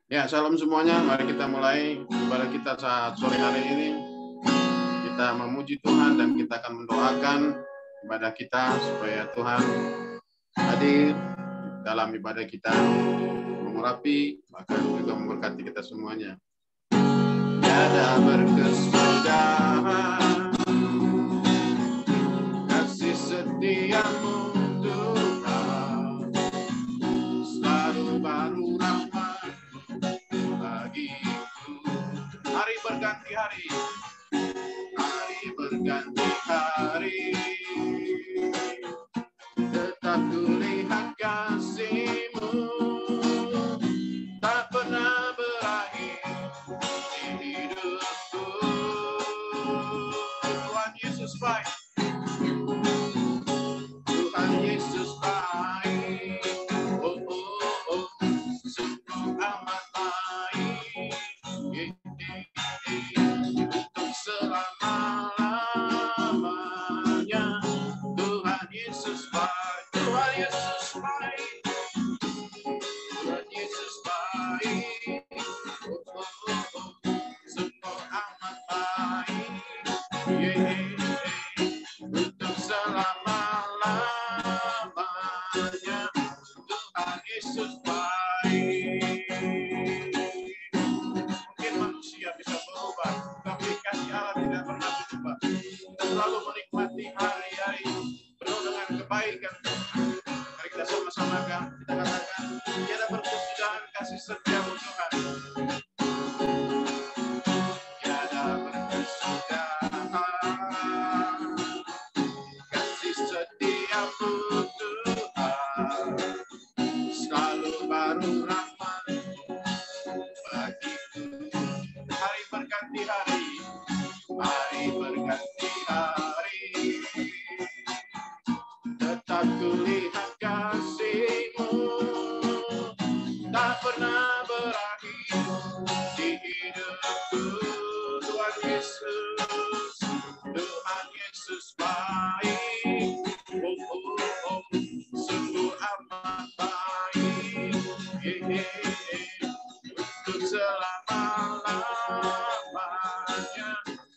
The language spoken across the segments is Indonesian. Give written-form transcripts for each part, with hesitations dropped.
Ya, salam semuanya. Mari kita mulai ibadah kita saat sore hari ini. Kita memuji Tuhan dan kita akan mendoakan ibadah kita supaya Tuhan hadir dalam ibadah kita, mengurapi, bahkan juga memberkati kita semuanya. Tiada berkesudahan kasih setiamu Tuhan, selalu baru rahmat bagiku. Hari berganti hari, hari berganti hari, tetap kulihat kasih-Mu tak pernah berakhir di hidupku. Tuhan Yesus baik, Tuhan Yesus baik, oh oh oh, sungguh amat baik, untuk selama-lamanya. Tuhan Yesus baik, Tuhan Yesus baik, Tuhan Yesus baik, oh oh oh, sungguh amat baik, untuk selama-lamanya. Tuhan Yesus baik. Mungkin manusia bisa berubah, tapi kasih Allah tidak pernah berubah. Kita selalu menikmati hari-hari penuh dengan kebaikan. Mari kita sama-sama kita katakan, tiada berkesudahan kasih setia-Mu Tuhan. Tiada berkesudahan kasih setia-Mu Tuhan, selalu baru rahmat bagiku. Hari berganti hari, hari berganti hari, tetap kulihat kasih-Mu tak pernah berakhir di hidupku. Tuhan Yesus, Tuhan Yesus baik, oh oh oh, sungguh amat baik, untuk selama-lamanya.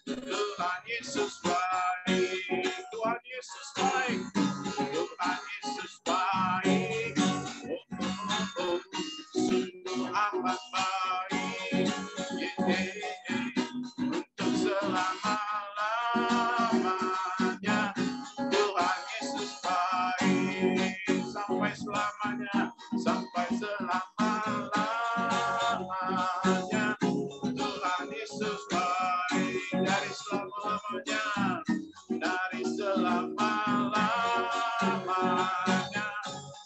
Tuhan Yesus baik, Tuhan Yesus baik, Tuhan Yesus baik, oh oh oh, sungguh amat baik, untuk selama-lamanya. Tuhan Yesus baik, sampai selamanya, sampai selama-lamanya. Tuhan Yesus baik, dari selama-lamanya, dari selama-lamanya,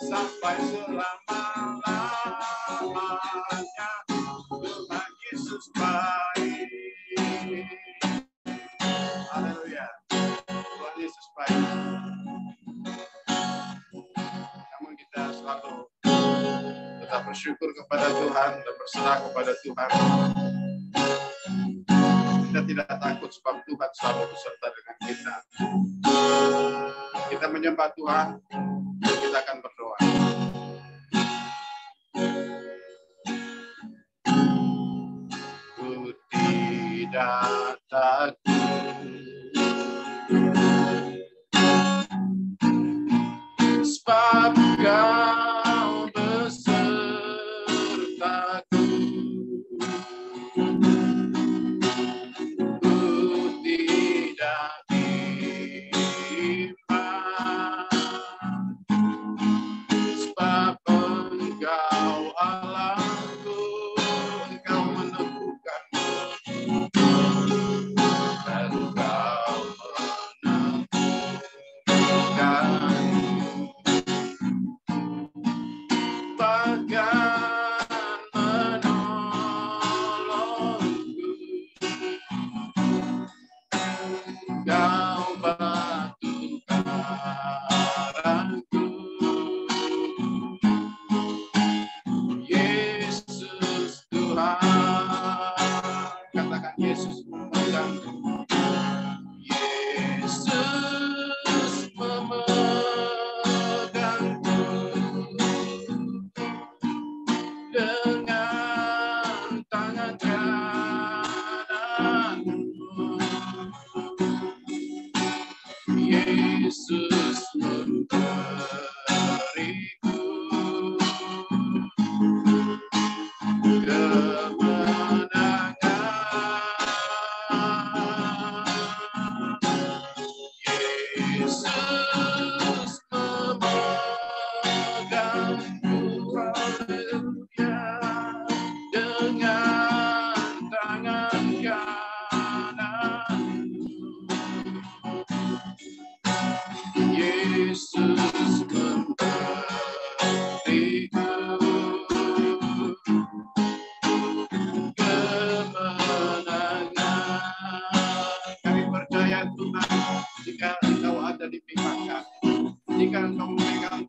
sampai selama-lamanya. Tuhan Yesus baik. Haleluya. Tuhan Yesus baik. Namun kita selalu tetap bersyukur kepada Tuhan dan berserah kepada Tuhan. Kita tidak takut sebab Tuhan selalu beserta dengan kita. Kita menyembah Tuhan, kita akan berdoa. Ku tidak takut sebab Kau besertaku. Ku tidak bimbang sebab Engkau Allahku, Engkau meneguhkanku dan Engkau menentukanku.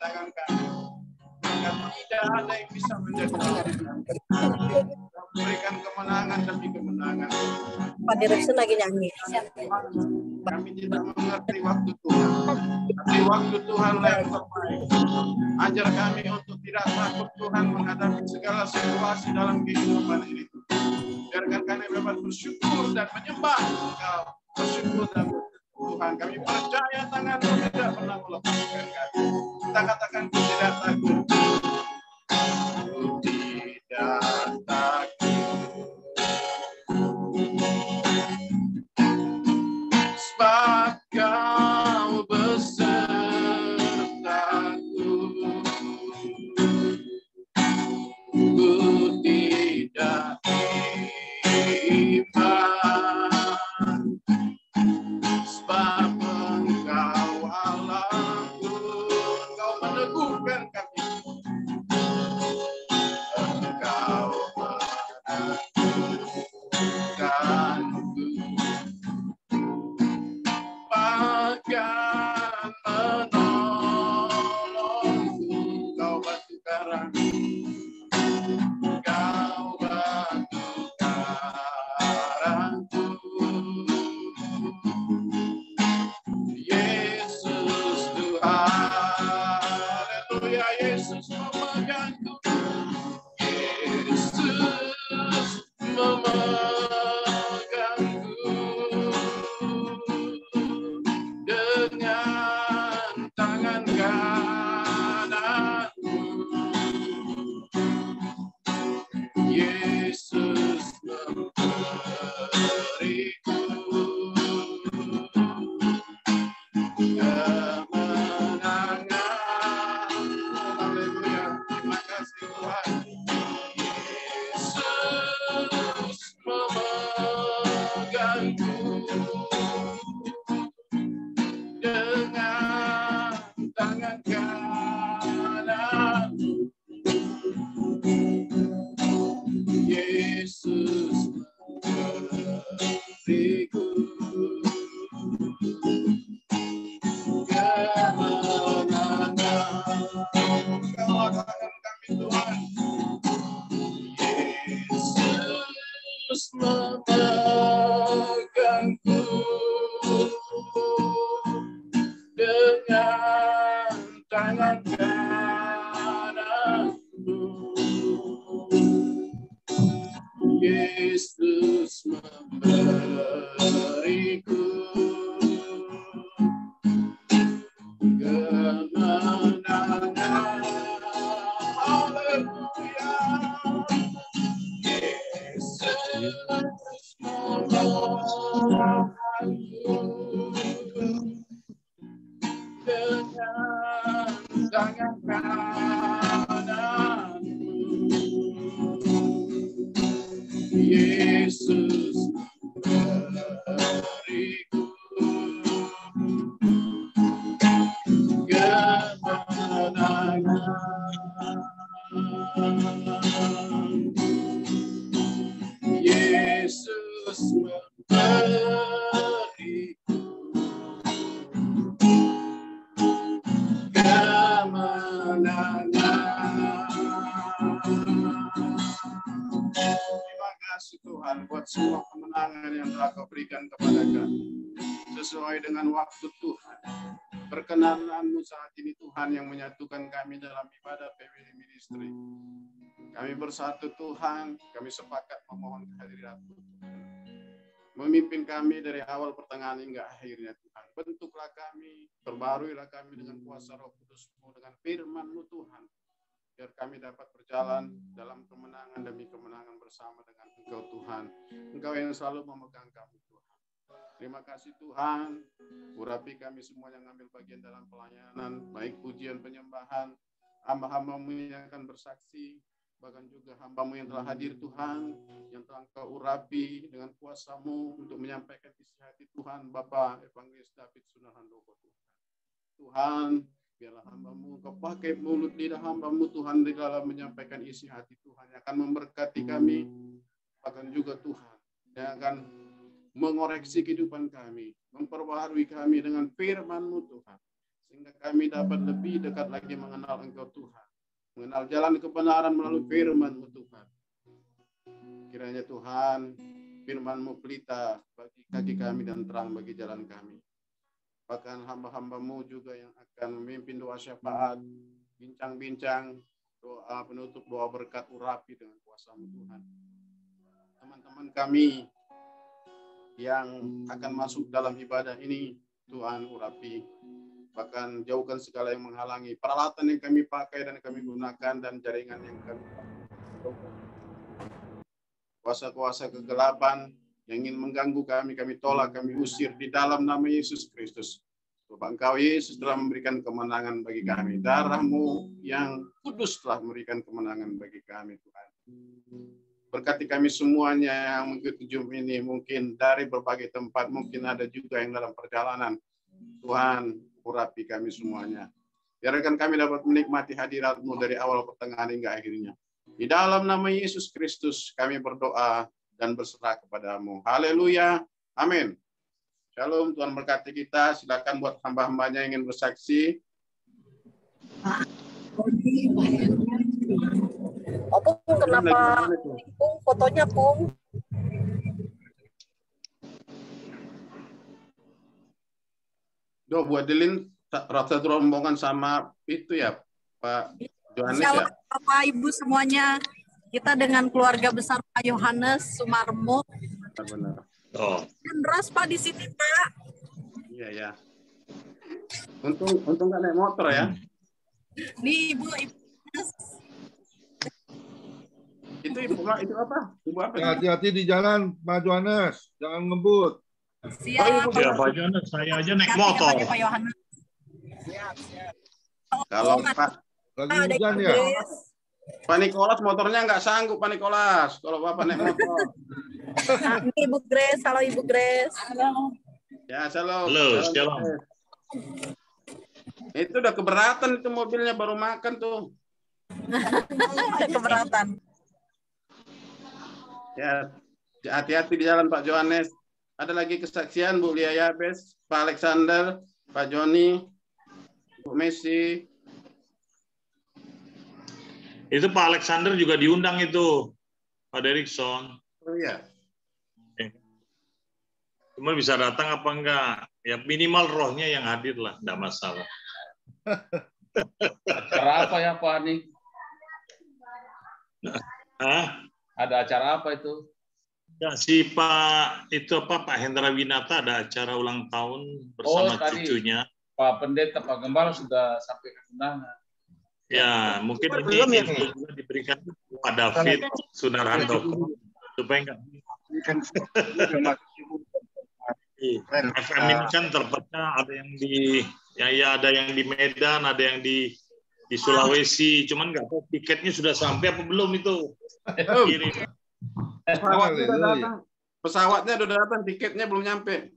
tangan kami. Maka tidak ada yang bisa menjadi kami. Berikan kemenangan demi kemenangan. Pak Direksi lagi nyanyi. Kami tidak mengerti waktu Tuhan, tapi waktu Tuhan yang terbaik. Ajar kami untuk tidak takut Tuhan menghadapi segala situasi dalam kehidupan ini. Biarkan kami dapat bersyukur dan menyembah Engkau. Bersyukur dan Tuhan, kami percaya tangan-Mu tidak pernah melepaskan kami. Kita katakan tidak takut. Tidak takut. Sebab Kau besertaku. Ku tidak iman. Sebab Engkau Allahku. Engkau meneguhkan kami. Engkau meneguhkanku. Bahkan menolongku. Kau batu karang. Kau batu karangku. Yesus Tuhan. Haleluya. Yesus memegangku. Yesus memegangku. Dengan tangan kananmu. Yesus memberiku kemenangan. Haleluya. Terima kasih Tuhan. Yesus memegangku dengan tangan kananmu. Yesus memberiku kemenangan. Kau akan kami Tuhan. Yesus memegangku dengan tangan kananmu. Yesus memberiku kemenangan. Haleluya. Yesus memegangku dengan tangan kananmu. Yesus memberiku kemenangan. Yesus memberiku kemenangan. Terima kasih Tuhan buat semua kemenangan yang telah Kau berikan kepada kami. Sesuai dengan waktu Tuhan. Perkenanan-Mu saat ini Tuhan yang menyatukan kami dalam ibadah PWD Ministry. Kami bersatu Tuhan, kami sepakat memohon kehadirat-Mu. Memimpin kami dari awal pertengahan hingga akhirnya Tuhan. Bentuklah kami, perbaruilah kami dengan kuasa Roh Kudus-Mu, dengan firman-Mu Tuhan. Biar kami dapat berjalan dalam kemenangan demi kemenangan bersama dengan Engkau Tuhan. Engkau yang selalu memegang kami Tuhan. Terima kasih Tuhan. Urapi kami semua yang ambil bagian dalam pelayanan, baik pujian penyembahan, hamba-hamba-Mu yang akan bersaksi, bahkan juga hamba-Mu yang telah hadir Tuhan, yang telah Engkau urapi dengan kuasa-Mu untuk menyampaikan isi hati Tuhan, Bapak Evangelis David Sunarhandoko Tuhan. Tuhan, biarlah hamba-Mu Kau pakai mulut lidah hamba-Mu Tuhan di dalam menyampaikan isi hati Tuhan yang akan memberkati kami, bahkan juga Tuhan yang akan mengoreksi kehidupan kami, memperbaharui kami dengan firman-Mu Tuhan. sehingga kami dapat lebih dekat lagi mengenal Engkau Tuhan, mengenal jalan kebenaran melalui firman-Mu Tuhan. Kiranya Tuhan, firman-Mu pelita bagi kaki kami dan terang bagi jalan kami. Bahkan hamba-hamba-Mu juga yang akan memimpin doa syafaat, bincang-bincang, doa penutup, doa berkat urapi dengan kuasa-Mu Tuhan. Teman-teman kami yang akan masuk dalam ibadah ini, Tuhan urapi. Bahkan jauhkan segala yang menghalangi peralatan yang kami pakai dan kami gunakan dan jaringan yang kami pakai. Kuasa-kuasa kegelapan yang ingin mengganggu kami tolak, kami usir di dalam nama Yesus Kristus. Sebab Engkau Yesus telah memberikan kemenangan bagi kami. Darah-Mu yang kudus telah memberikan kemenangan bagi kami, Tuhan. Berkati kami semuanya yang mengikuti Zoom ini, mungkin dari berbagai tempat, mungkin ada juga yang dalam perjalanan. Tuhan, urapi kami semuanya. Biarkan kami dapat menikmati hadirat-Mu dari awal pertengahan hingga akhirnya. Di dalam nama Yesus Kristus kami berdoa dan berserah kepada-Mu. Haleluya. Amin. Shalom, Tuhan berkati kita. Silakan buat hamba-hambanya yang ingin bersaksi. Opung, kenapa Pung fotonya Pung? Doh, buat Delin rasa rombongan sama itu ya, Pak Yohanes ya. Shalom Bapak Ibu semuanya. Kita dengan keluarga besar Pak Yohanes Sumarmo. Benar. Oh. Dan Ras Pak di sini Pak. Iya ya. Untung nggak naik motor ya. Nih Ibu. Itu apa? Ibu apa? Hati-hati di jalan, Pak Yohanes. Jangan ngebut. Siap. Ya, Pak Yohanes, saya aja naik motor. Pak Yohanes. Kalau Pak Lagi hujan ya? Pak Nikolas motornya nggak sanggup, Pak Nikolas. Kalau Bapak naik motor. Ini Ibu Grace. Halo Ibu Grace. Halo. Ya, shalom. Halo, shalom. Itu udah keberatan itu mobilnya baru makan tuh. Ada keberatan. Ya, hati-hati di jalan Pak Yohanes. Ada lagi kesaksian Bu Lia Yabes, Pak Alexander, Pak Joni, Bu Messi. Itu Pak Alexander juga diundang itu, Pak Derikson. Oh iya. Cuma bisa datang apa enggak? Ya minimal rohnya yang hadir lah, enggak masalah. Acara apa ya Pak nih? Hah? Ada acara apa itu? Ya, si Pak Hendra Winata ada acara ulang tahun bersama cucunya. Pak Pendeta, Pak Gembala sudah sampai ke undangan. Ya, mungkin ini juga diberikan Pak David Sunarhanto supaya enggak. FM ini kan terpecah, ada yang di ada yang di Medan, ada yang di Sulawesi, cuman nggak tahu tiketnya sudah sampai apa belum itu. Pesawatnya udah datang, tiketnya belum nyampe.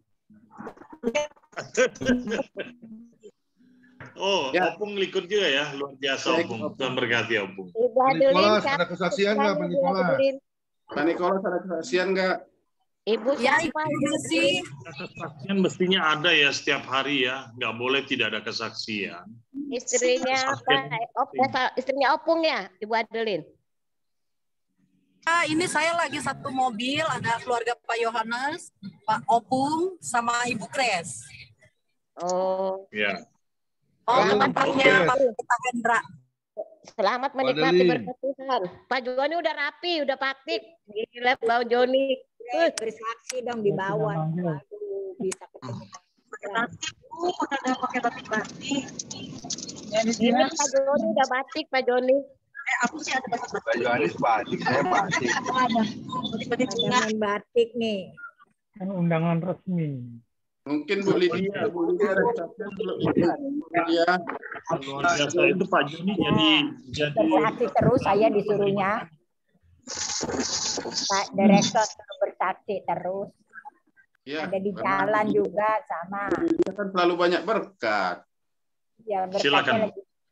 Oh, ya. Opung ikut juga ya, luar biasa Opung. Tuhan berkati Opung. Pak Nikolas, ada kesaksian nggak Pak Nikolas? Pak Nikolas ada kesaksian nggak? Ibu siapa sih? Kesaksian mestinya ada ya setiap hari ya, nggak boleh tidak ada kesaksian. Istrinya apa? Istrinya Opung ya, Ibu Adeline. Ini saya lagi satu mobil, ada keluarga Pak Yohanes, Pak Opung, sama Ibu Grace. Oh. Ya. Oh, tempatnya Pak Hendra. Selamat menikmati berkat Tuhan. Pak Joni udah rapi, udah praktik. Gila, Bang Joni. Bersaksi dong di bawah. Aduh, bisa ketemu. Udah pakai batik-batik. Ini Pak Joni udah batik, Pak Joni. Aku sih ada batik-batik. Pak Yohanes batik, saya batik. Ada. Batik-batik batik nih. Undangan resmi. Mungkin Bu Lydia ada kesaksian belum? Lydia. Luar biasa itu Pak Joni jadi bersaksi terus saya disuruhnya. Pak Direktur bersaksi terus. Ya, ada di jalan juga sama. Dia kan selalu banyak berkat. Ya berkatnya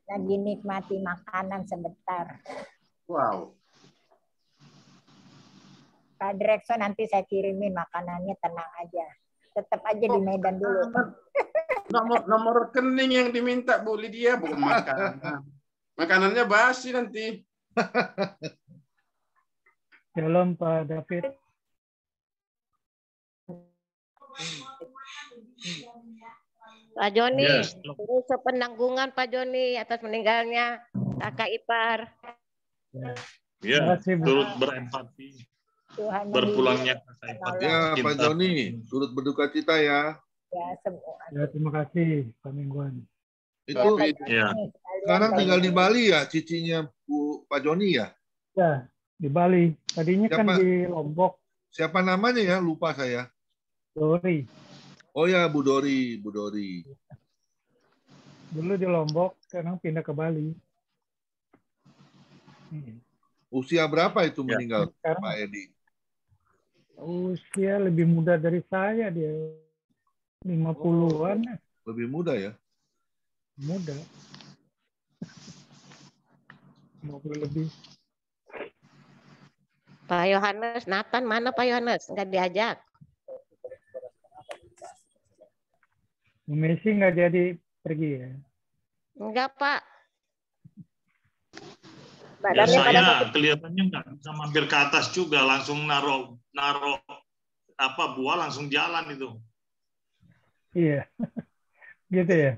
lagi nikmati makanan sebentar. Wow. Pak Direktur nanti saya kirimin makanannya, tenang aja. Tetap aja di Medan dulu. Nomor rekening yang diminta Bu Lydia, bukan makanan. Makanannya basi nanti. Shalom Pak David. Pak Joni, Yes. terus sepenanggungan Pak Joni atas meninggalnya kakak ipar. Ya, Terima kasih, Bu. turut berempati. Tuhan Berpulangnya mendidik, kakak ipar. Ya, Kita- Pak Joni, turut berduka cita ya. ya semua. Ya, terima kasih Pak Mingguan. Itu David, Ya. sekarang tinggal di Bali ya, cicinya Pak Joni ya. Ya, di Bali. Tadinya kan Siapa? di Lombok, Siapa namanya ya? Lupa saya. Dori. Oh ya, Bu Dori, Bu Dori. Dulu di Lombok, sekarang pindah ke Bali. Usia berapa itu Ya. meninggal, Sekarang Pak Edi? usia lebih muda dari saya, dia 50-an. Lebih muda ya? Muda. 50 lebih. Pak Yohanes, Nathan mana Pak Yohanes? Nggak diajak. Bu Messi nggak jadi pergi ya. Enggak Pak. Mbak Ya, David pada saya kelihatannya nggak bisa mampir ke atas juga, langsung naro buah langsung jalan itu. Iya. Gitu ya.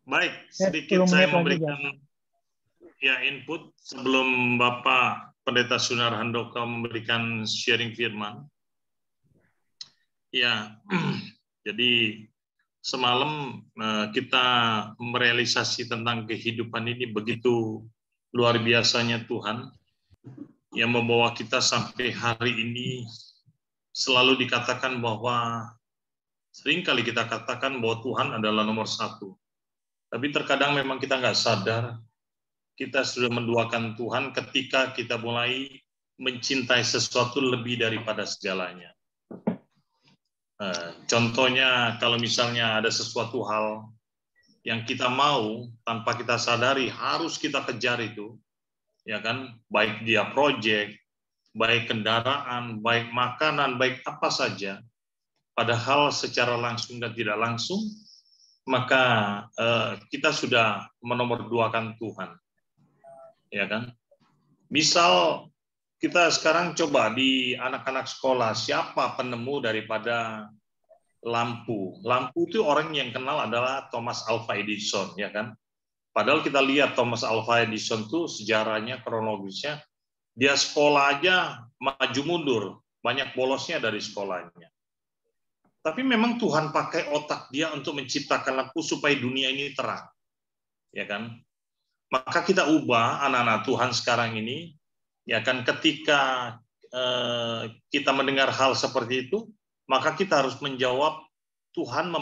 Baik, Ya, sedikit 10 saya menit lagi, memberikan input sebelum Bapak Pendeta Sunar Handoko memberikan sharing firman. Ya, jadi semalam kita merealisasi tentang kehidupan ini begitu luar biasanya Tuhan yang membawa kita sampai hari ini. Selalu dikatakan bahwa seringkali kita katakan bahwa Tuhan adalah nomor satu. Tapi terkadang memang kita nggak sadar kita sudah menduakan Tuhan ketika kita mulai mencintai sesuatu lebih daripada segalanya. Contohnya kalau misalnya ada sesuatu hal yang kita mau tanpa kita sadari harus kita kejar itu, ya kan? Baik dia proyek, baik kendaraan, baik makanan, baik apa saja. Padahal secara langsung dan tidak langsung, maka kita sudah menomorduakan Tuhan. Ya kan? Misal kita sekarang coba di anak-anak sekolah, siapa penemu daripada lampu? Lampu itu orang yang kenal adalah Thomas Alva Edison, ya kan? Padahal kita lihat Thomas Alva Edison itu sejarahnya, kronologisnya, dia sekolah aja maju mundur, banyak bolosnya dari sekolahnya. Tapi memang Tuhan pakai otak dia untuk menciptakan lampu supaya dunia ini terang. Ya kan? Maka kita ubah anak-anak Tuhan sekarang ini, ya kan, ketika kita mendengar hal seperti itu, maka kita harus menjawab Tuhan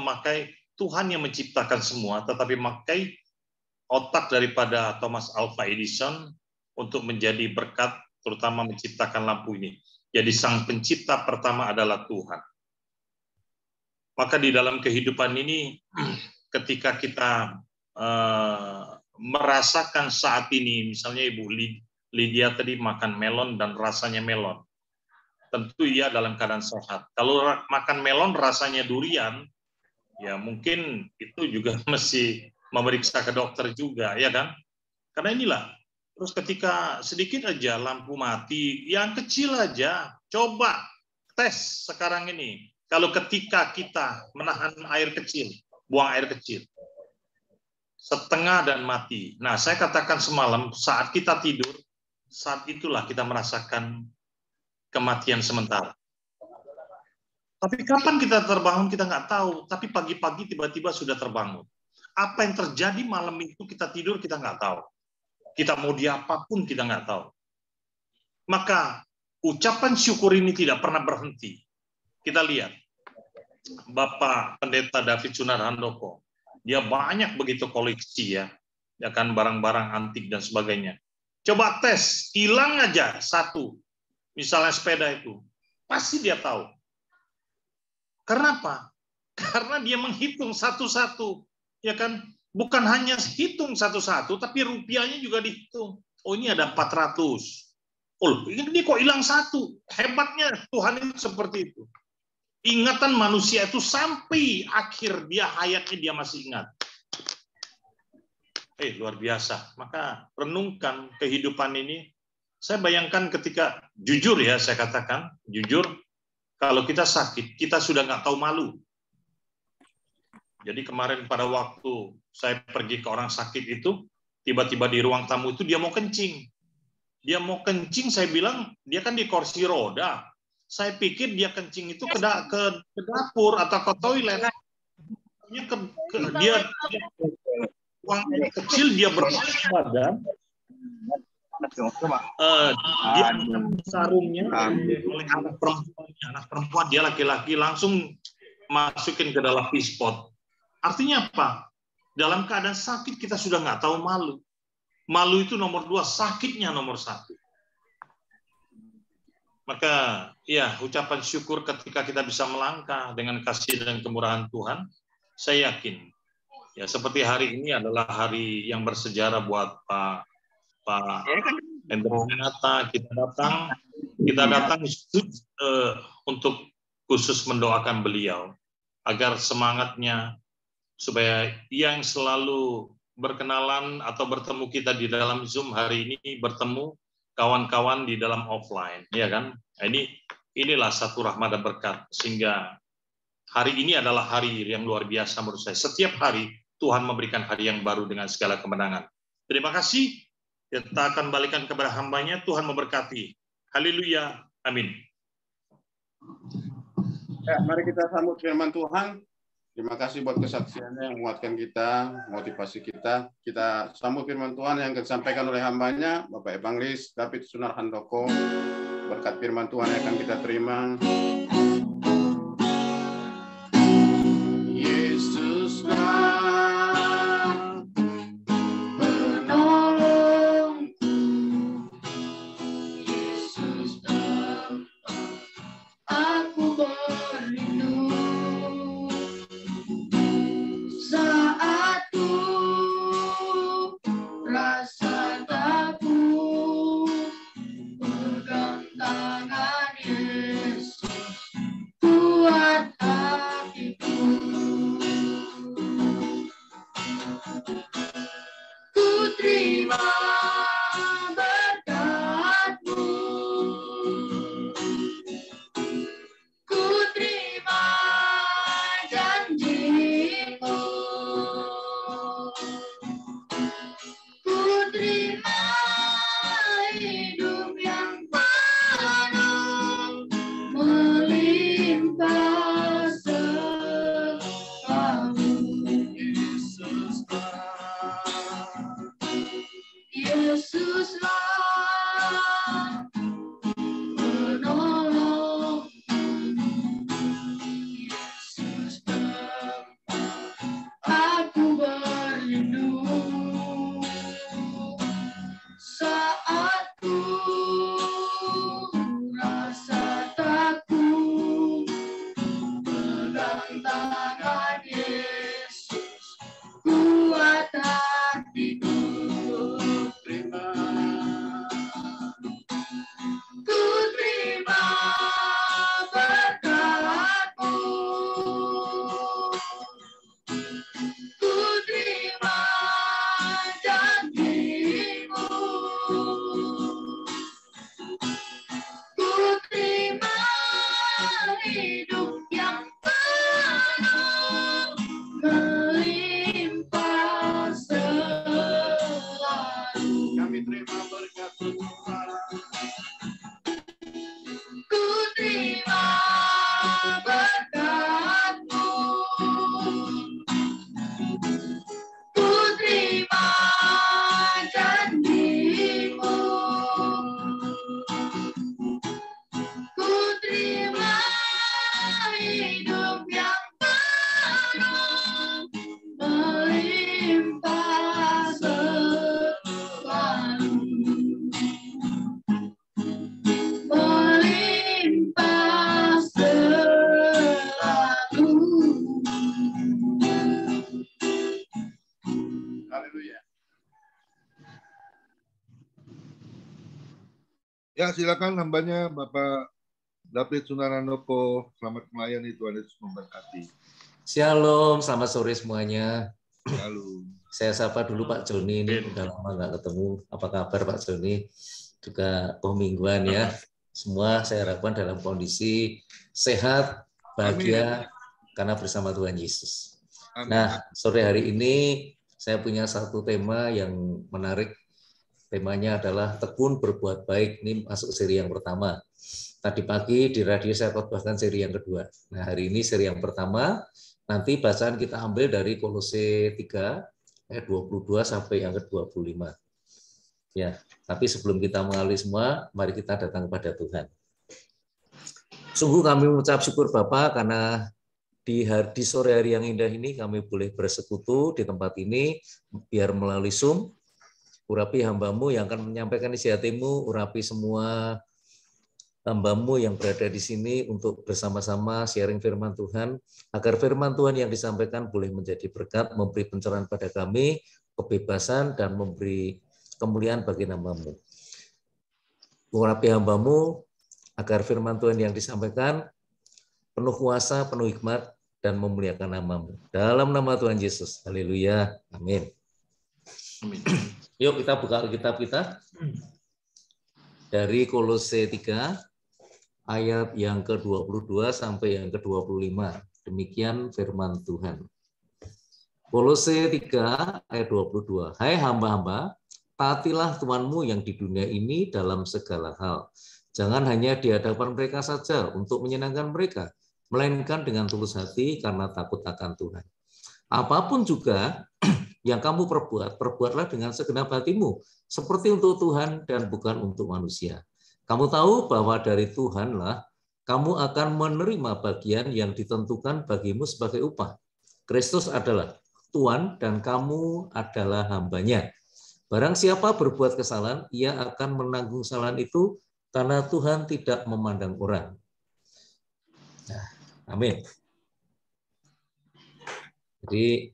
yang menciptakan semua, tetapi memakai otak daripada Thomas Alva Edison untuk menjadi berkat, terutama menciptakan lampu ini. Jadi sang pencipta pertama adalah Tuhan. Maka di dalam kehidupan ini, ketika kita merasakan saat ini, misalnya Ibu Lydia tadi makan melon dan rasanya melon, tentu ia dalam keadaan sehat. Kalau makan melon rasanya durian, ya mungkin itu juga mesti memeriksa ke dokter juga, ya kan? Karena inilah, terus ketika sedikit aja lampu mati, yang kecil aja, coba tes sekarang ini. Kalau ketika kita menahan air kecil, buang air kecil, setengah dan mati. Nah, saya katakan semalam, saat kita tidur, saat itulah kita merasakan kematian sementara. Tapi kapan kita terbangun, kita nggak tahu. Tapi pagi-pagi tiba-tiba sudah terbangun. Apa yang terjadi malam itu kita tidur, kita nggak tahu. Kita mau diapapun, kita nggak tahu. Maka, ucapan syukur ini tidak pernah berhenti. Kita lihat, Bapak Pendeta David Sunar Handoko, dia banyak begitu koleksi ya kan, barang-barang antik dan sebagainya. Coba tes, hilang aja satu, misalnya sepeda itu, pasti dia tahu. Karena apa? Karena dia menghitung satu-satu, ya kan? Bukan hanya hitung satu-satu, tapi rupiahnya juga dihitung. Oh, ini ada 400. Oh, ini kok hilang satu? Hebatnya Tuhan itu seperti itu. Ingatan manusia itu sampai akhir hayatnya dia masih ingat. Luar biasa. Maka renungkan kehidupan ini. Saya bayangkan ketika, jujur ya saya katakan, jujur, kalau kita sakit, kita sudah nggak tahu malu. Jadi kemarin pada waktu saya pergi ke orang sakit itu, tiba-tiba di ruang tamu itu dia mau kencing. Dia mau kencing, saya bilang, dia kan di kursi roda. Saya pikir dia kencing itu ke dapur atau ke toilet. Dia ruang kecil, dia berbalik badan. Dia sarungnya oleh anak perempuan, dia laki-laki, langsung masukin ke dalam pispot. Artinya apa? Dalam keadaan sakit kita sudah nggak tahu malu. Malu itu nomor 2, sakitnya nomor 1. Maka ya, ucapan syukur ketika kita bisa melangkah dengan kasih dan kemurahan Tuhan. Saya yakin ya, seperti hari ini adalah hari yang bersejarah buat Pak Hendro Renata. Kita datang untuk khusus mendoakan beliau agar semangatnya, supaya yang selalu berkenalan atau bertemu kita di dalam Zoom hari ini bertemu kawan-kawan di dalam offline, ya kan? Inilah satu rahmat dan berkat, sehingga hari ini adalah hari yang luar biasa menurut saya. Setiap hari Tuhan memberikan hari yang baru dengan segala kemenangan. Terima kasih. Kita akan balikan kepada hambanya. Tuhan memberkati. Haleluya. Amin. Ya, mari kita sambut firman Tuhan. Terima kasih buat kesaksiannya yang menguatkan kita, motivasi kita. Kita sambut firman Tuhan yang disampaikan oleh hambanya, Bapak Evangelis David Sunar Handoko. Berkat firman Tuhan yang akan kita terima. Yesuslah penolongku, Yesuslah aku berlindung saat ku rasa takut, pegang tangan Yesus, kuat hatiku. Ku terima berkat-Mu, ku terima janji-Mu, ku terima hidup yang penuh melimpah selalu. Yesuslah penolong, Yesuslah aku berlindung saat ku rasa takut, pegang tangan Yesus, kuat hatiku. Ku terima berkat-Mu, ku terima janji-Mu, ku terima hidup yang penuh melimpah selalu. Kami terima berkat Tuhan. Ku terima berkat-Mu, ku terima janji-Mu, ku terima hidup yang penuh melimpah selalu. Melimpah selalu. Haleluya. Ya, silakan hambanya Bapak David Sunaranopo, selamat melayani, Tuhan Yesus memberkati. Shalom, selamat sore semuanya. Shalom. Saya sapa dulu Pak Joni, ini udah lama nggak ketemu. Apa kabar Pak Joni? Juga mingguan ya. Semua saya harapkan dalam kondisi sehat, bahagia, karena bersama Tuhan Yesus. Amin. Nah, sore hari ini saya punya satu tema yang menarik. Temanya adalah tekun berbuat baik. Ini masuk seri yang pertama. Tadi pagi di radio saya khotbahkan seri yang kedua. Nah, hari ini seri yang pertama. Nanti bacaan kita ambil dari Kolose 3 ayat 22 sampai yang ke-25. Ya, tapi sebelum kita mengalami semua, mari kita datang kepada Tuhan. Sungguh kami mengucap syukur Bapa karena di sore hari yang indah ini kami boleh bersekutu di tempat ini, biar melalui Zoom. Urapi hamba-Mu yang akan menyampaikan isi hati-Mu, urapi semua hamba-Mu yang berada di sini untuk bersama-sama sharing firman Tuhan, agar firman Tuhan yang disampaikan boleh menjadi berkat, memberi pencerahan pada kami, kebebasan, dan memberi kemuliaan bagi nama-Mu. Urapi hamba-Mu agar firman Tuhan yang disampaikan penuh kuasa, penuh hikmat, dan memuliakan nama-Mu. Dalam nama Tuhan Yesus. Haleluya. Amin. Amin. Yuk kita buka Alkitab kita dari Kolose 3 ayat yang ke-22 sampai yang ke-25. Demikian firman Tuhan. Kolose 3 ayat 22. Hai hamba-hamba, taatilah Tuhanmu yang di dunia ini dalam segala hal. Jangan hanya di hadapan mereka saja untuk menyenangkan mereka, melainkan dengan tulus hati karena takut akan Tuhan. Apapun juga yang kamu perbuat, perbuatlah dengan segenap hatimu, seperti untuk Tuhan dan bukan untuk manusia. Kamu tahu bahwa dari Tuhanlah kamu akan menerima bagian yang ditentukan bagimu sebagai upah. Kristus adalah Tuhan dan kamu adalah hambanya. Barang siapa berbuat kesalahan, ia akan menanggung kesalahan itu karena Tuhan tidak memandang orang. Nah, amin. Jadi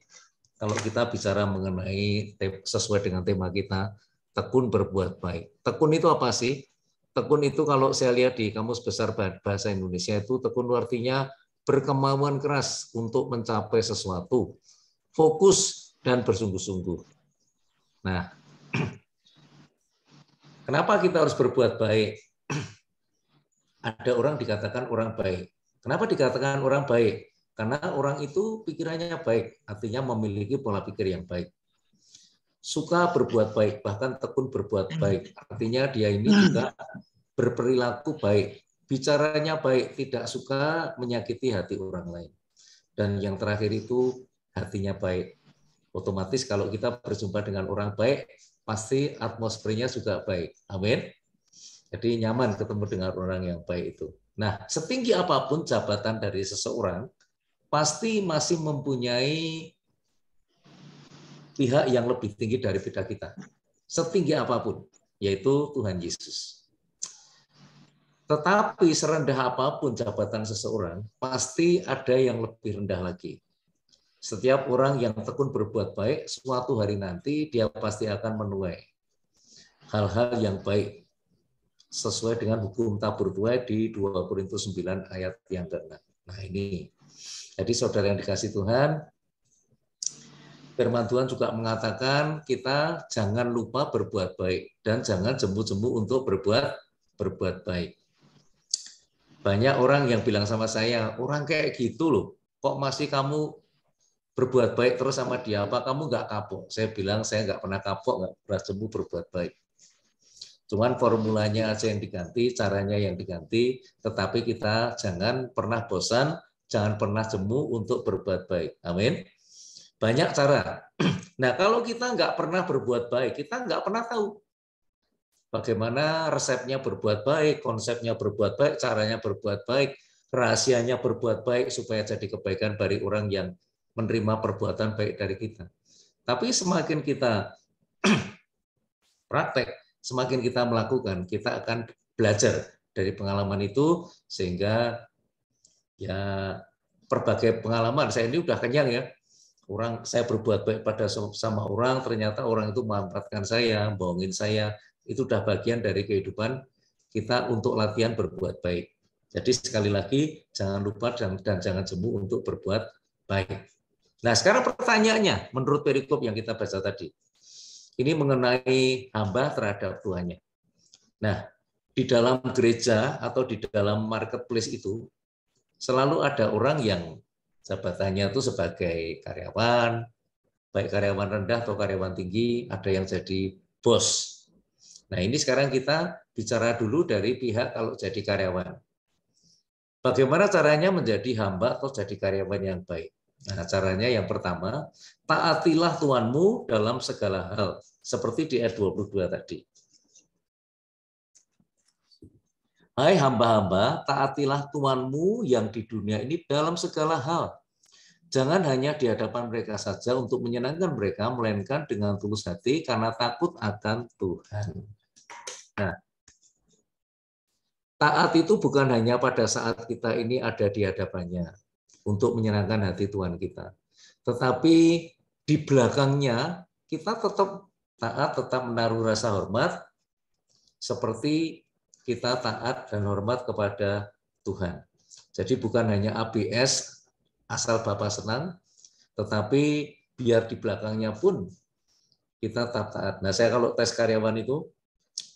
kalau kita bicara mengenai sesuai dengan tema kita, tekun berbuat baik. Tekun itu apa sih? Tekun itu kalau saya lihat di Kamus Besar Bahasa Indonesia itu tekun artinya berkemauan keras untuk mencapai sesuatu, fokus dan bersungguh-sungguh. Nah, kenapa kita harus berbuat baik? Ada orang dikatakan orang baik. Kenapa dikatakan orang baik? Karena orang itu pikirannya baik, artinya memiliki pola pikir yang baik. Suka berbuat baik, bahkan tekun berbuat baik. Artinya dia ini juga berperilaku baik, bicaranya baik, tidak suka menyakiti hati orang lain. Dan yang terakhir itu hatinya baik. Otomatis kalau kita berjumpa dengan orang baik, pasti atmosfernya juga baik. Amin. Jadi nyaman ketemu dengan orang yang baik itu. Nah, setinggi apapun jabatan dari seseorang, pasti masih mempunyai pihak yang lebih tinggi daripada kita. Setinggi apapun, yaitu Tuhan Yesus. Tetapi serendah apapun jabatan seseorang, pasti ada yang lebih rendah lagi. Setiap orang yang tekun berbuat baik, suatu hari nanti dia pasti akan menuai hal-hal yang baik. Sesuai dengan hukum tabur tuai di 2 Korintus 9 ayat yang ke-6. Nah ini. Jadi saudara yang dikasih Tuhan, firman Tuhan juga mengatakan kita jangan lupa berbuat baik dan jangan jemu-jemu untuk berbuat baik. Banyak orang yang bilang sama saya, orang kayak gitu loh, kok masih kamu berbuat baik terus sama dia, apa kamu nggak kapok? Saya bilang saya nggak pernah kapok, nggak pernah jemu berbuat baik. Cuman formulanya aja yang diganti, caranya yang diganti, tetapi kita jangan pernah bosan, jangan pernah jemu untuk berbuat baik. Amin. Banyak cara. Nah, kalau kita nggak pernah berbuat baik, kita nggak pernah tahu bagaimana resepnya berbuat baik, konsepnya berbuat baik, caranya berbuat baik, rahasianya berbuat baik supaya jadi kebaikan bagi orang yang menerima perbuatan baik dari kita. Tapi semakin kita praktek, semakin kita melakukan, kita akan belajar dari pengalaman itu, sehingga ya berbagai pengalaman. Saya ini udah kenyang ya. Saya berbuat baik pada sama orang, ternyata orang itu memanfaatkan saya, bohongin saya. Itu udah bagian dari kehidupan kita untuk latihan berbuat baik. Jadi sekali lagi jangan lupa dan jangan jemu untuk berbuat baik. Nah, sekarang pertanyaannya menurut perikop yang kita baca tadi. Ini mengenai hamba terhadap Tuhannya. Nah, di dalam gereja atau di dalam marketplace itu selalu ada orang yang jabatannya itu sebagai karyawan, baik karyawan rendah atau karyawan tinggi, ada yang jadi bos. Nah, ini sekarang kita bicara dulu dari pihak kalau jadi karyawan. Bagaimana caranya menjadi hamba atau jadi karyawan yang baik? Nah, caranya yang pertama, taatilah Tuhanmu dalam segala hal, seperti di ayat 22 tadi. Hai hamba-hamba, taatilah Tuhanmu yang di dunia ini dalam segala hal. Jangan hanya di hadapan mereka saja untuk menyenangkan mereka, melainkan dengan tulus hati karena takut akan Tuhan. Nah, taat itu bukan hanya pada saat kita ini ada di hadapannya untuk menyenangkan hati Tuhan kita. Tetapi di belakangnya kita tetap taat, tetap menaruh rasa hormat seperti kita taat dan hormat kepada Tuhan. Jadi bukan hanya ABS asal Bapak senang, tetapi biar di belakangnya pun kita tetap taat. Nah, saya kalau tes karyawan itu,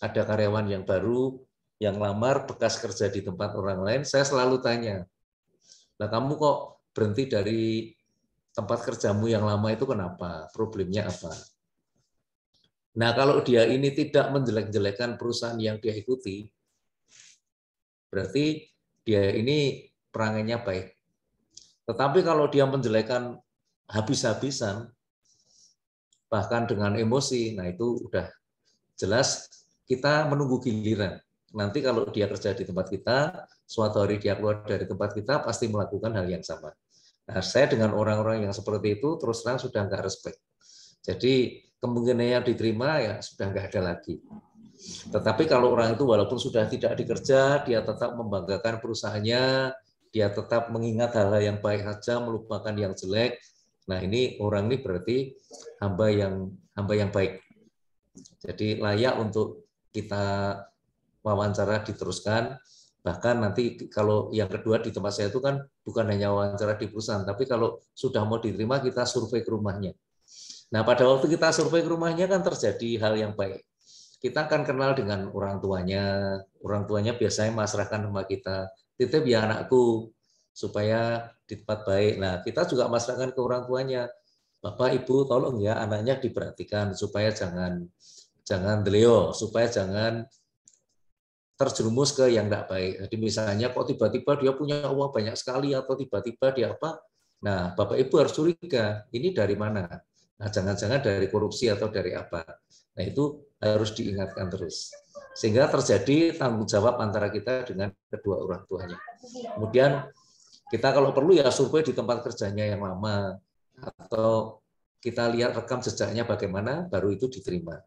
ada karyawan yang baru, yang lamar, bekas kerja di tempat orang lain, saya selalu tanya, nah kamu kok berhenti dari tempat kerjamu yang lama itu kenapa? Problemnya apa? Nah, kalau dia ini tidak menjelek-jelekan perusahaan yang dia ikuti, berarti dia ini perangainya baik. Tetapi kalau dia menjelekan habis-habisan, bahkan dengan emosi, nah itu udah jelas kita menunggu giliran. Nanti kalau dia kerja di tempat kita, suatu hari dia keluar dari tempat kita, pasti melakukan hal yang sama. Nah, saya dengan orang-orang yang seperti itu, terus terang sudah nggak respect. Jadi kemungkinan yang diterima ya sudah nggak ada lagi. Tetapi kalau orang itu walaupun sudah tidak dikerja, dia tetap membanggakan perusahaannya, dia tetap mengingat hal-hal yang baik saja, melupakan yang jelek. Nah, ini orang ini berarti hamba yang baik. Jadi layak untuk kita wawancara diteruskan. Bahkan nanti kalau yang kedua di tempat saya itu kan bukan hanya wawancara di perusahaan, tapi kalau sudah mau diterima kita survei ke rumahnya. Nah, pada waktu kita survei ke rumahnya kan terjadi hal yang baik. Kita akan kenal dengan orang tuanya biasanya masrahkan sama kita, titip ya anakku, supaya di tempat baik. Nah, kita juga masrahkan ke orang tuanya, Bapak, Ibu, tolong ya anaknya diperhatikan, supaya jangan deleo, supaya jangan terjerumus ke yang tidak baik. Jadi misalnya kok tiba-tiba dia punya uang banyak sekali, atau tiba-tiba dia apa, nah Bapak Ibu harus curiga, ini dari mana? Nah, jangan-jangan dari korupsi atau dari apa. Nah, itu harus diingatkan terus. Sehingga terjadi tanggung jawab antara kita dengan kedua orang tuanya. Kemudian kita kalau perlu ya survei di tempat kerjanya yang lama, atau kita lihat rekam jejaknya bagaimana, baru itu diterima.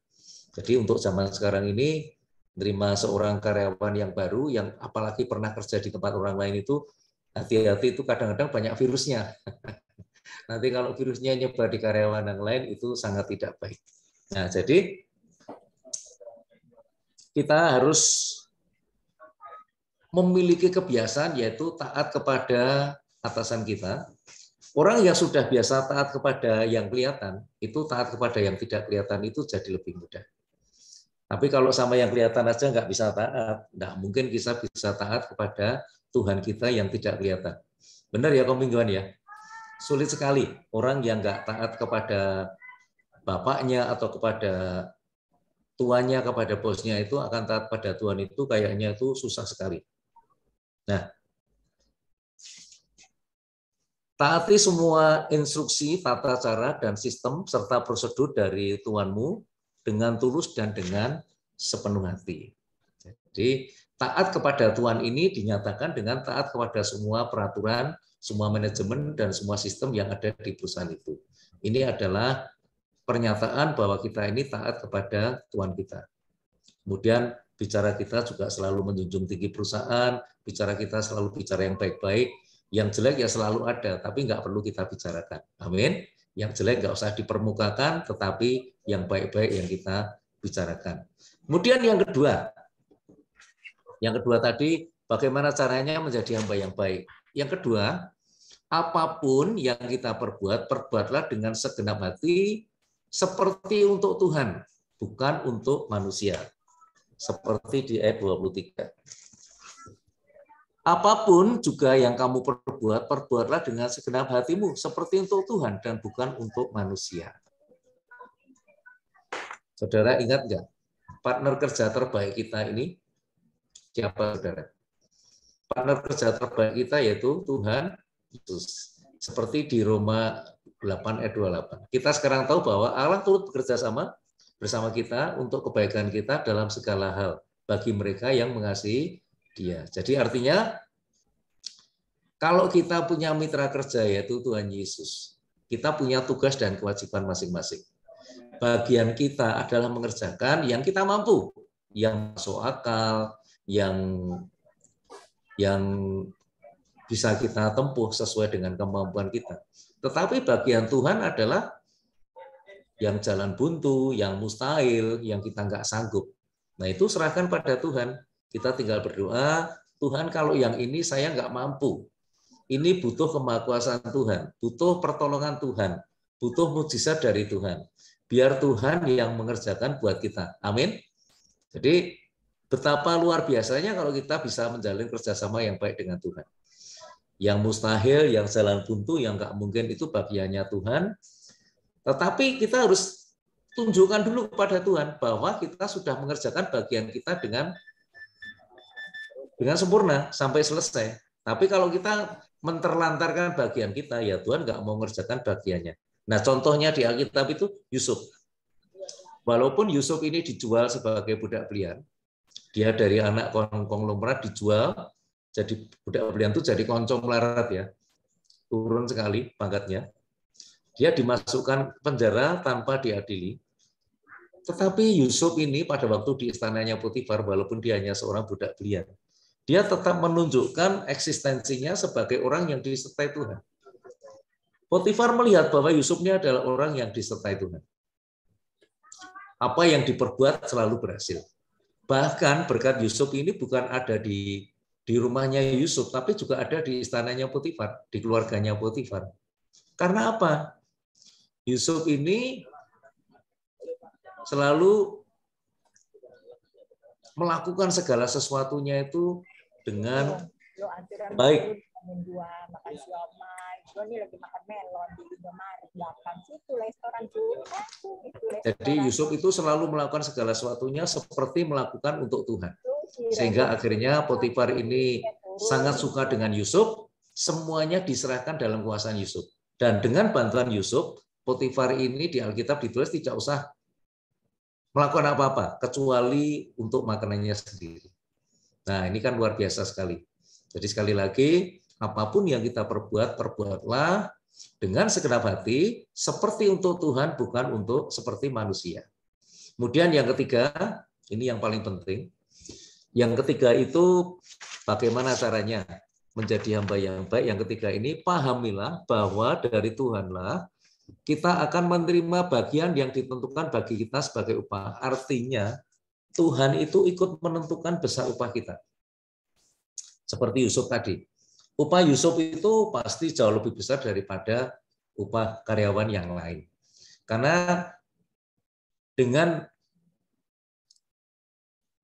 Jadi untuk zaman sekarang ini, menerima seorang karyawan yang baru, yang apalagi pernah kerja di tempat orang lain itu, hati-hati itu kadang-kadang banyak virusnya. Nanti kalau virusnya nyebar di karyawan yang lain, itu sangat tidak baik. Nah, jadi kita harus memiliki kebiasaan yaitu taat kepada atasan kita. Orang yang sudah biasa taat kepada yang kelihatan, itu taat kepada yang tidak kelihatan itu jadi lebih mudah. Tapi kalau sama yang kelihatan aja nggak bisa taat, nggak mungkin kita bisa taat kepada Tuhan kita yang tidak kelihatan. Benar ya, Kom Mingguan ya? Sulit sekali orang yang nggak taat kepada bapaknya atau kepada tuannya, kepada bosnya itu akan taat pada Tuhan itu kayaknya itu susah sekali. Nah, taati semua instruksi, tata cara, dan sistem serta prosedur dari Tuhanmu dengan tulus dan dengan sepenuh hati. Jadi taat kepada Tuhan ini dinyatakan dengan taat kepada semua peraturan, semua manajemen, dan semua sistem yang ada di perusahaan itu. Ini adalah pernyataan bahwa kita ini taat kepada Tuhan kita. Kemudian bicara kita juga selalu menjunjung tinggi perusahaan, bicara kita selalu bicara yang baik-baik, yang jelek ya selalu ada, tapi nggak perlu kita bicarakan. Amin. Yang jelek nggak usah dipermukakan, tetapi yang baik-baik yang kita bicarakan. Kemudian yang kedua tadi Bagaimana caranya menjadi hamba yang baik? Yang kedua, apapun yang kita perbuat, perbuatlah dengan segenap hati seperti untuk Tuhan, bukan untuk manusia. Seperti di ayat 23. Apapun juga yang kamu perbuat, perbuatlah dengan segenap hatimu seperti untuk Tuhan dan bukan untuk manusia. Saudara ingat nggak? Partner kerja terbaik kita ini siapa, saudara? Partner kerja terbaik kita yaitu Tuhan Yesus. Seperti di Roma 8 ayat 28. Kita sekarang tahu bahwa Allah turut bekerja sama bersama kita untuk kebaikan kita dalam segala hal bagi mereka yang mengasihi Dia. Jadi artinya kalau kita punya mitra kerja yaitu Tuhan Yesus, kita punya tugas dan kewajiban masing-masing. Bagian kita adalah mengerjakan yang kita mampu, yang masuk akal, yang bisa kita tempuh sesuai dengan kemampuan kita. Tetapi bagian Tuhan adalah yang jalan buntu, yang mustahil, yang kita nggak sanggup. Nah itu serahkan pada Tuhan. Kita tinggal berdoa, Tuhan kalau yang ini saya nggak mampu. Ini butuh kemahakuasaan Tuhan, butuh pertolongan Tuhan, butuh mukjizat dari Tuhan. Biar Tuhan yang mengerjakan buat kita. Amin. Jadi betapa luar biasanya kalau kita bisa menjalin kerjasama yang baik dengan Tuhan. Yang mustahil, yang jalan buntu, yang nggak mungkin itu bagiannya Tuhan. Tetapi kita harus tunjukkan dulu kepada Tuhan bahwa kita sudah mengerjakan bagian kita dengan sempurna sampai selesai. Tapi kalau kita menterlantarkan bagian kita, ya Tuhan nggak mau mengerjakan bagiannya. Nah, contohnya di Alkitab itu Yusuf. Walaupun Yusuf ini dijual sebagai budak belian, dia dari anak konglomerat dijual, jadi budak belian itu jadi konglomerat ya, turun sekali pangkatnya. Dia dimasukkan penjara tanpa diadili. Tetapi Yusuf ini pada waktu di istananya Potifar, walaupun dia hanya seorang budak belian, dia tetap menunjukkan eksistensinya sebagai orang yang disertai Tuhan. Potifar melihat bahwa Yusuf ini adalah orang yang disertai Tuhan. Apa yang diperbuat selalu berhasil. Bahkan berkat Yusuf ini bukan ada di rumahnya Yusuf, tapi juga ada di istananya Potifar, di keluarganya Potifar. Karena apa? Yusuf ini selalu melakukan segala sesuatunya itu dengan baik. Jadi Yusuf itu selalu melakukan segala sesuatunya seperti melakukan untuk Tuhan. Sehingga akhirnya Potifar ini sangat suka dengan Yusuf, semuanya diserahkan dalam kuasaan Yusuf. Dan dengan bantuan Yusuf, Potifar ini di Alkitab ditulis tidak usah melakukan apa-apa, kecuali untuk makanannya sendiri. Nah, ini kan luar biasa sekali. Jadi sekali lagi, apapun yang kita perbuat, perbuatlah dengan segenap hati, seperti untuk Tuhan, bukan untuk seperti manusia. Kemudian yang ketiga, ini yang paling penting. Yang ketiga itu bagaimana caranya menjadi hamba yang baik. Yang ketiga ini, pahamilah bahwa dari Tuhanlah kita akan menerima bagian yang ditentukan bagi kita sebagai upah. Artinya, Tuhan itu ikut menentukan besar upah kita. Seperti Yusuf tadi. Upah Yusuf itu pasti jauh lebih besar daripada upah karyawan yang lain. Karena dengan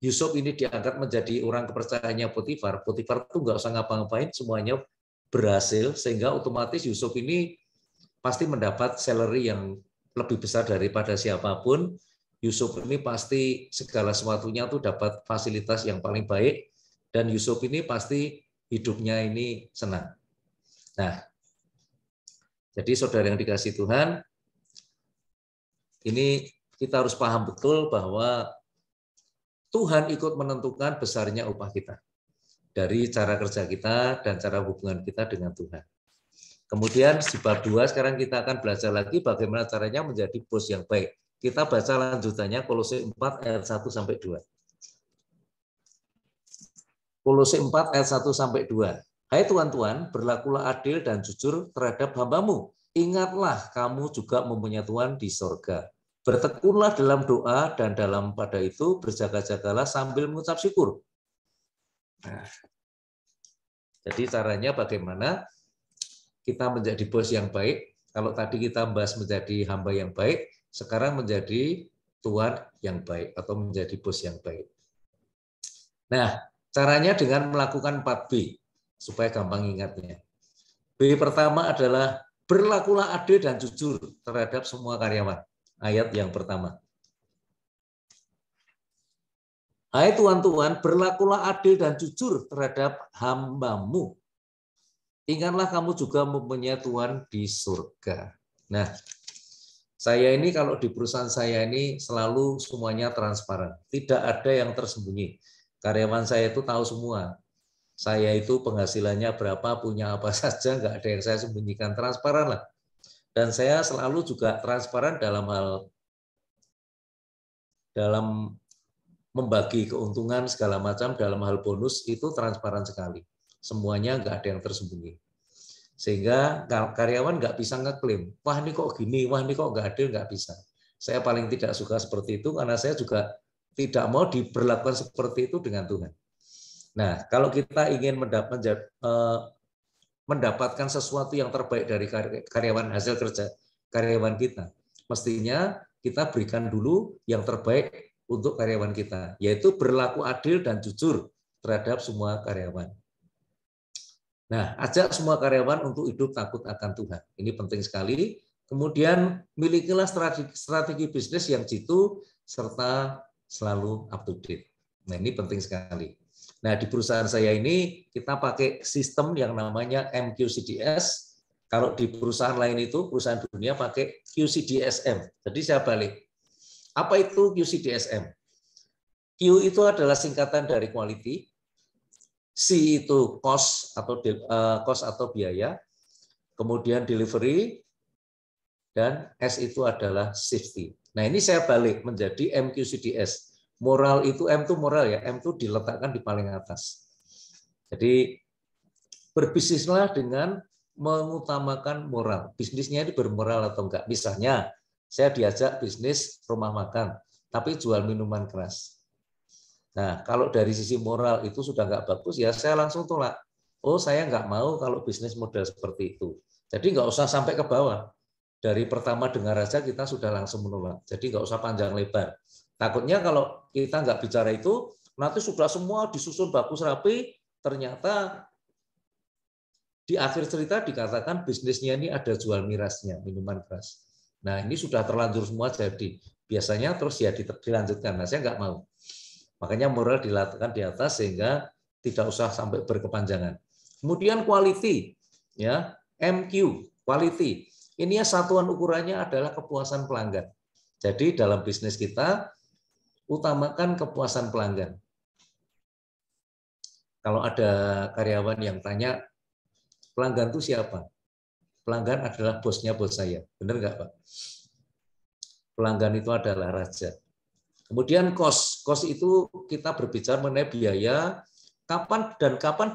Yusuf ini diangkat menjadi orang kepercayaannya Potifar, Potifar itu nggak usah ngapa-ngapain, semuanya berhasil, sehingga otomatis Yusuf ini pasti mendapat salary yang lebih besar daripada siapapun. Yusuf ini pasti segala sesuatunya tuh dapat fasilitas yang paling baik, dan Yusuf ini pasti hidupnya ini senang. Nah, jadi saudara yang dikasihi Tuhan, ini kita harus paham betul bahwa Tuhan ikut menentukan besarnya upah kita dari cara kerja kita dan cara hubungan kita dengan Tuhan. Kemudian di bab 2 sekarang kita akan belajar lagi bagaimana caranya menjadi bos yang baik. Kita baca lanjutannya Kolose 4 ayat 1 sampai 2. Kolose 4 ayat 1 sampai 2. Hai tuan-tuan, berlakulah adil dan jujur terhadap hambamu. Ingatlah kamu juga mempunyai Tuhan di sorga. Bertekunlah dalam doa dan dalam pada itu berjaga-jagalah sambil mengucap syukur. Nah, Jadi caranya bagaimana kita menjadi bos yang baik. Kalau tadi kita bahas menjadi hamba yang baik, sekarang menjadi tuan yang baik atau menjadi bos yang baik. Nah, caranya dengan melakukan 4B supaya gampang ingatnya. B pertama adalah berlakulah adil dan jujur terhadap semua karyawan. Ayat yang pertama. Hai tuan-tuan, berlakulah adil dan jujur terhadap hambamu. Ingatlah kamu juga mempunyai Tuhan di surga. Nah, saya ini kalau di perusahaan saya ini selalu semuanya transparan. Tidak ada yang tersembunyi. Karyawan saya itu tahu semua. Saya itu penghasilannya berapa, punya apa saja, nggak ada yang saya sembunyikan, transparan lah. Dan saya selalu juga transparan dalam membagi keuntungan segala macam, dalam hal bonus itu transparan sekali. Semuanya nggak ada yang tersembunyi. Sehingga karyawan nggak bisa ngeklaim, wah ini kok gini, wah ini kok nggak adil, nggak bisa. Saya paling tidak suka seperti itu karena saya juga tidak mau diberlakukan seperti itu dengan Tuhan. Nah, kalau kita ingin mendapatkan sesuatu yang terbaik dari karyawan, hasil kerja karyawan kita, mestinya kita berikan dulu yang terbaik untuk karyawan kita, yaitu berlaku adil dan jujur terhadap semua karyawan. Nah, ajak semua karyawan untuk hidup takut akan Tuhan. Ini penting sekali. Kemudian milikilah strategi bisnis yang jitu serta selalu up to date. Nah, ini penting sekali. Nah, di perusahaan saya ini kita pakai sistem yang namanya MQCDS. Kalau di perusahaan lain itu, perusahaan dunia pakai QCDSM. Jadi saya balik. Apa itu QCDSM? Q itu adalah singkatan dari quality. C itu cost atau biaya, kemudian delivery, dan S itu adalah safety. Nah, ini saya balik menjadi MQCDS. Moral itu, M itu moral ya, M itu diletakkan di paling atas. Jadi berbisnislah dengan mengutamakan moral. Bisnisnya ini bermoral atau enggak. Misalnya saya diajak bisnis rumah makan, tapi jual minuman keras. Nah, kalau dari sisi moral itu sudah nggak bagus, ya saya langsung tolak. Oh, saya nggak mau kalau bisnis model seperti itu. Jadi nggak usah sampai ke bawah. Dari pertama dengar aja kita sudah langsung menolak. Jadi nggak usah panjang lebar. Takutnya kalau kita nggak bicara itu, nanti sudah semua disusun bagus rapi, ternyata di akhir cerita dikatakan bisnisnya ini ada jual mirasnya, minuman keras. Nah, ini sudah terlanjur semua jadi. Biasanya terus ya dilanjutkan. Nah, saya nggak mau. Makanya moral diletakkan di atas sehingga tidak usah sampai berkepanjangan. Kemudian quality, ya MQ, quality. Ini ya satuan ukurannya adalah kepuasan pelanggan. Jadi dalam bisnis kita utamakan kepuasan pelanggan. Kalau ada karyawan yang tanya, pelanggan itu siapa? Pelanggan adalah bosnya bos saya. Benar nggak, Pak? Pelanggan itu adalah raja. Kemudian cost itu kita berbicara mengenai biaya, kapan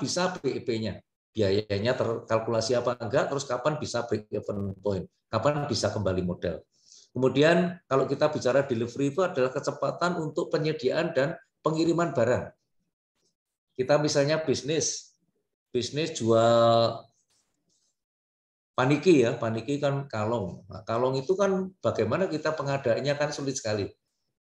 bisa BEP-nya. Biayanya terkalkulasi apa enggak, terus kapan bisa break even point, kapan bisa kembali modal. Kemudian kalau kita bicara delivery itu adalah kecepatan untuk penyediaan dan pengiriman barang. Kita misalnya bisnis jual paniki ya, paniki kan kalong. Nah, kalong itu kan bagaimana kita pengadaannya kan sulit sekali.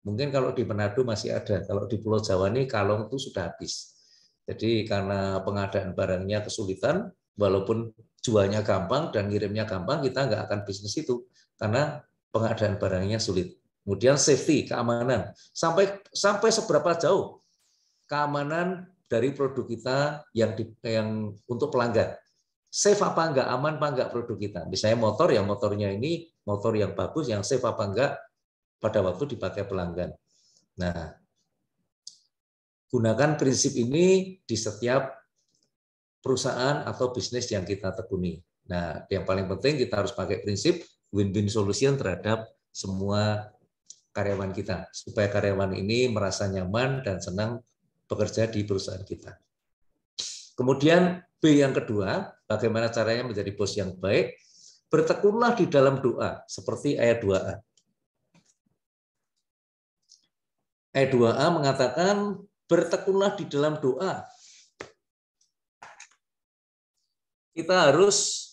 Mungkin kalau di Manado masih ada, kalau di Pulau Jawa ini kalong itu sudah habis. Jadi karena pengadaan barangnya kesulitan, walaupun jualnya gampang dan ngirimnya gampang, kita nggak akan bisnis itu karena pengadaan barangnya sulit. Kemudian safety, keamanan. Sampai seberapa jauh keamanan dari produk kita yang untuk pelanggan. Safe apa enggak, aman apa enggak produk kita. Misalnya motor, ya motornya ini motor yang bagus, yang safe apa enggak pada waktu dipakai pelanggan. Nah, gunakan prinsip ini di setiap perusahaan atau bisnis yang kita tekuni. Nah, yang paling penting kita harus pakai prinsip win-win solution terhadap semua karyawan kita, supaya karyawan ini merasa nyaman dan senang bekerja di perusahaan kita. Kemudian B yang kedua, bagaimana caranya menjadi bos yang baik? Bertekunlah di dalam doa, seperti ayat 2a. Ayat 2a mengatakan, bertekunlah di dalam doa. kita harus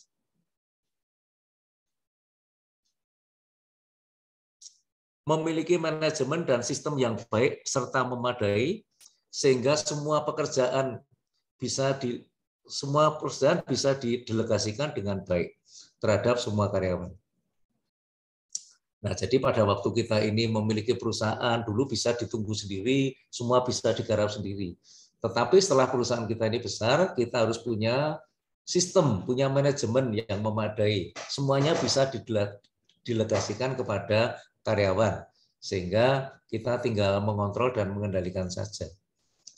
memiliki manajemen dan sistem yang baik serta memadai sehingga semua pekerjaan bisa didelegasikan dengan baik terhadap semua karyawan. Nah, jadi pada waktu kita ini memiliki perusahaan, dulu bisa ditunggu sendiri, semua bisa digarap sendiri. Tetapi setelah perusahaan kita ini besar, kita harus punya sistem, punya manajemen yang memadai. Semuanya bisa didelegasikan kepada karyawan, sehingga kita tinggal mengontrol dan mengendalikan saja.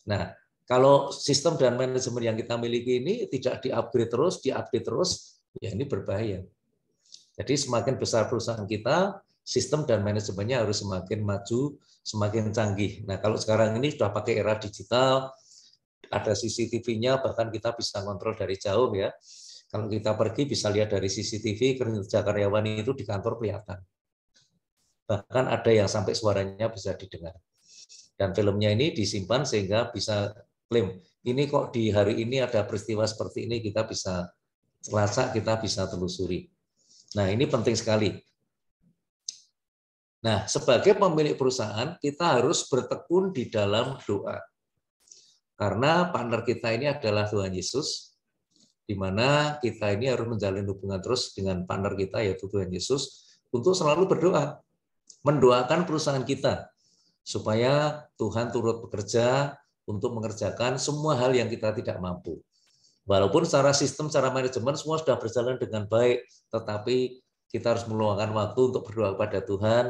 Nah, kalau sistem dan manajemen yang kita miliki ini tidak di-upgrade terus, di-update terus, ya ini berbahaya. Jadi semakin besar perusahaan kita, sistem dan manajemennya harus semakin maju, semakin canggih. Nah, kalau sekarang ini sudah pakai era digital, ada CCTV-nya, bahkan kita bisa kontrol dari jauh ya. Kalau kita pergi bisa lihat dari CCTV, kerja karyawan itu di kantor kelihatan. Bahkan ada yang sampai suaranya bisa didengar. Dan filmnya ini disimpan sehingga bisa klaim, ini kok di hari ini ada peristiwa seperti ini, kita bisa lacak, kita bisa telusuri. Nah, ini penting sekali. Nah, sebagai pemilik perusahaan, kita harus bertekun di dalam doa. Karena partner kita ini adalah Tuhan Yesus, di mana kita ini harus menjalin hubungan terus dengan partner kita, yaitu Tuhan Yesus, untuk selalu berdoa. Mendoakan perusahaan kita, supaya Tuhan turut bekerja untuk mengerjakan semua hal yang kita tidak mampu. Walaupun secara sistem, secara manajemen, semua sudah berjalan dengan baik, tetapi kita harus meluangkan waktu untuk berdoa kepada Tuhan.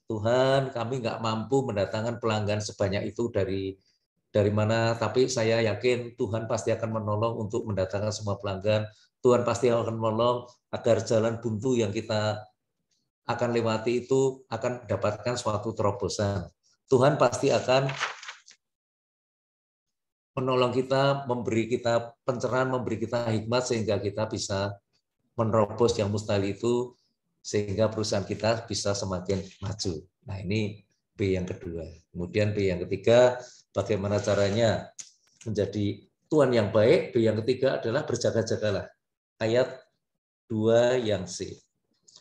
Tuhan, kami nggak mampu mendatangkan pelanggan sebanyak itu dari mana, tapi saya yakin Tuhan pasti akan menolong untuk mendatangkan semua pelanggan. Tuhan pasti akan menolong agar jalan buntu yang kita akan lewati itu akan mendapatkan suatu terobosan. Tuhan pasti akan menolong kita, memberi kita pencerahan, memberi kita hikmat sehingga kita bisa menerobos yang mustahil itu, sehingga perusahaan kita bisa semakin maju. Nah, ini B yang kedua. Kemudian B yang ketiga, bagaimana caranya menjadi tuan yang baik. B yang ketiga adalah berjaga-jagalah. Ayat 2 yang C.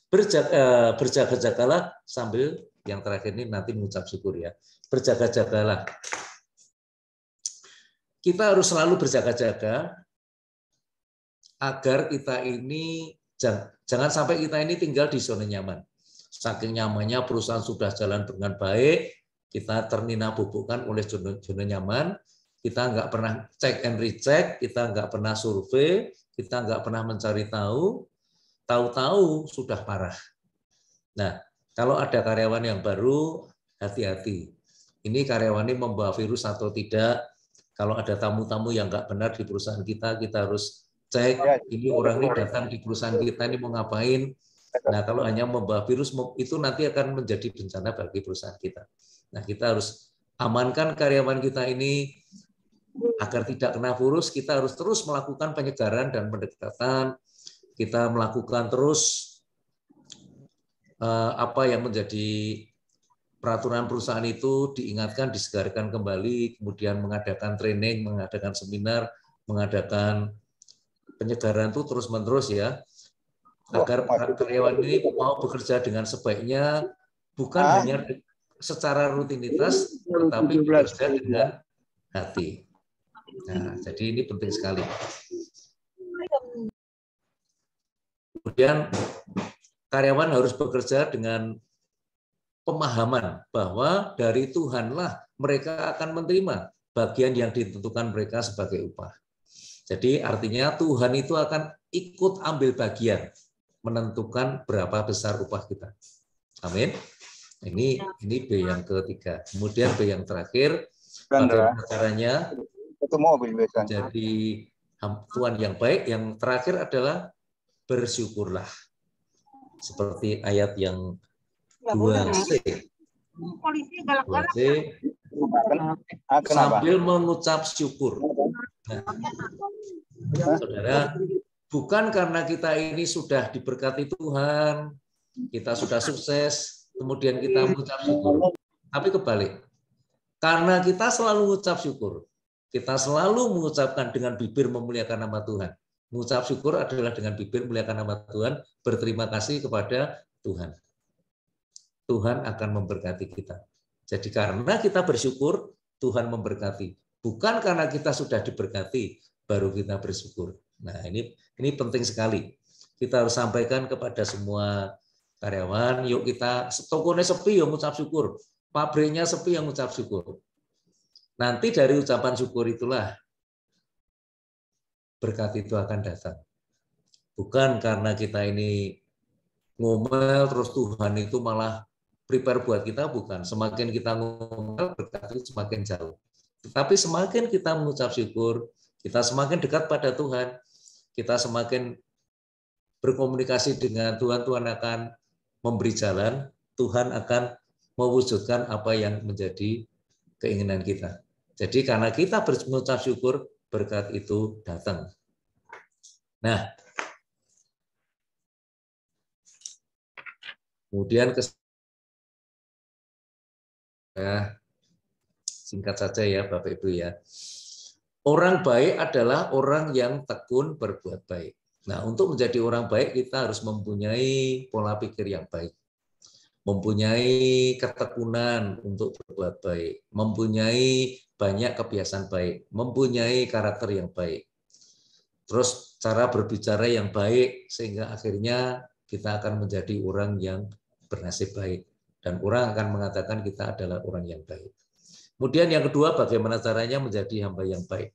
Berjaga-jagalah sambil yang terakhir ini nanti mengucap syukur ya. Berjaga-jagalah. Kita harus selalu berjaga-jaga agar kita ini jangan sampai kita ini tinggal di zona nyaman. Saking nyamannya perusahaan sudah jalan dengan baik, kita terninabubukkan oleh zona nyaman, kita nggak pernah check and recheck, kita nggak pernah survei, kita nggak pernah mencari tahu-tahu sudah parah. Nah, kalau ada karyawan yang baru, hati-hati. Ini karyawan ini membawa virus atau tidak. Kalau ada tamu-tamu yang nggak benar di perusahaan kita, kita harus cek, ini orang ini datang di perusahaan kita ini mau ngapain. Nah, kalau hanya membawa virus, itu nanti akan menjadi bencana bagi perusahaan kita. Nah, kita harus amankan karyawan kita ini agar tidak kena virus. Kita harus terus melakukan penyegaran dan pendekatan. Kita melakukan terus apa yang menjadi peraturan perusahaan itu diingatkan, disegarkan kembali, kemudian mengadakan training, mengadakan seminar, mengadakan penyegaran itu terus-menerus ya, agar karyawan ini mau bekerja dengan sebaiknya, bukan hanya secara rutinitas, tetapi bekerja dengan hati. Nah, jadi ini penting sekali. Kemudian karyawan harus bekerja dengan pemahaman bahwa dari Tuhanlah mereka akan menerima bagian yang ditentukan mereka sebagai upah. Jadi artinya Tuhan itu akan ikut ambil bagian menentukan berapa besar upah kita. Amin. Ini B yang ketiga. Kemudian B yang terakhir, bagaimana caranya jadi tuan yang baik. Yang terakhir adalah bersyukurlah. Seperti ayat yang 2C. 2C sambil mengucap syukur. Nah, saudara, bukan karena kita ini sudah diberkati Tuhan, kita sudah sukses, kemudian kita mengucap syukur. Tapi kebalik. Karena kita selalu mengucap syukur, kita selalu mengucapkan dengan bibir memuliakan nama Tuhan, Mengucap syukur adalah dengan bibir muliakan nama Tuhan, berterima kasih kepada Tuhan. Tuhan akan memberkati kita. Jadi karena kita bersyukur, Tuhan memberkati. Bukan karena kita sudah diberkati, baru kita bersyukur. Nah, ini penting sekali. Kita harus sampaikan kepada semua karyawan, yuk kita, tokonya sepi, yuk ngucap syukur. Pabriknya sepi, yang ngucap syukur. Nanti dari ucapan syukur itulah berkat itu akan datang. Bukan karena kita ini ngomel, terus Tuhan itu malah prepare buat kita, bukan. Semakin kita ngomel, berkat itu semakin jauh. Tetapi semakin kita mengucap syukur, kita semakin dekat pada Tuhan, kita semakin berkomunikasi dengan Tuhan, Tuhan akan memberi jalan, Tuhan akan mewujudkan apa yang menjadi keinginan kita. Jadi karena kita mengucap syukur, berkat itu datang. Nah, kemudian singkat saja ya Bapak Ibu ya. Orang baik adalah orang yang tekun berbuat baik. Nah, untuk menjadi orang baik kita harus mempunyai pola pikir yang baik. Mempunyai ketekunan untuk berbuat baik, mempunyai banyak kebiasaan baik, mempunyai karakter yang baik. Terus cara berbicara yang baik sehingga akhirnya kita akan menjadi orang yang bernasib baik dan orang akan mengatakan kita adalah orang yang baik. Kemudian yang kedua, bagaimana caranya menjadi hamba yang baik.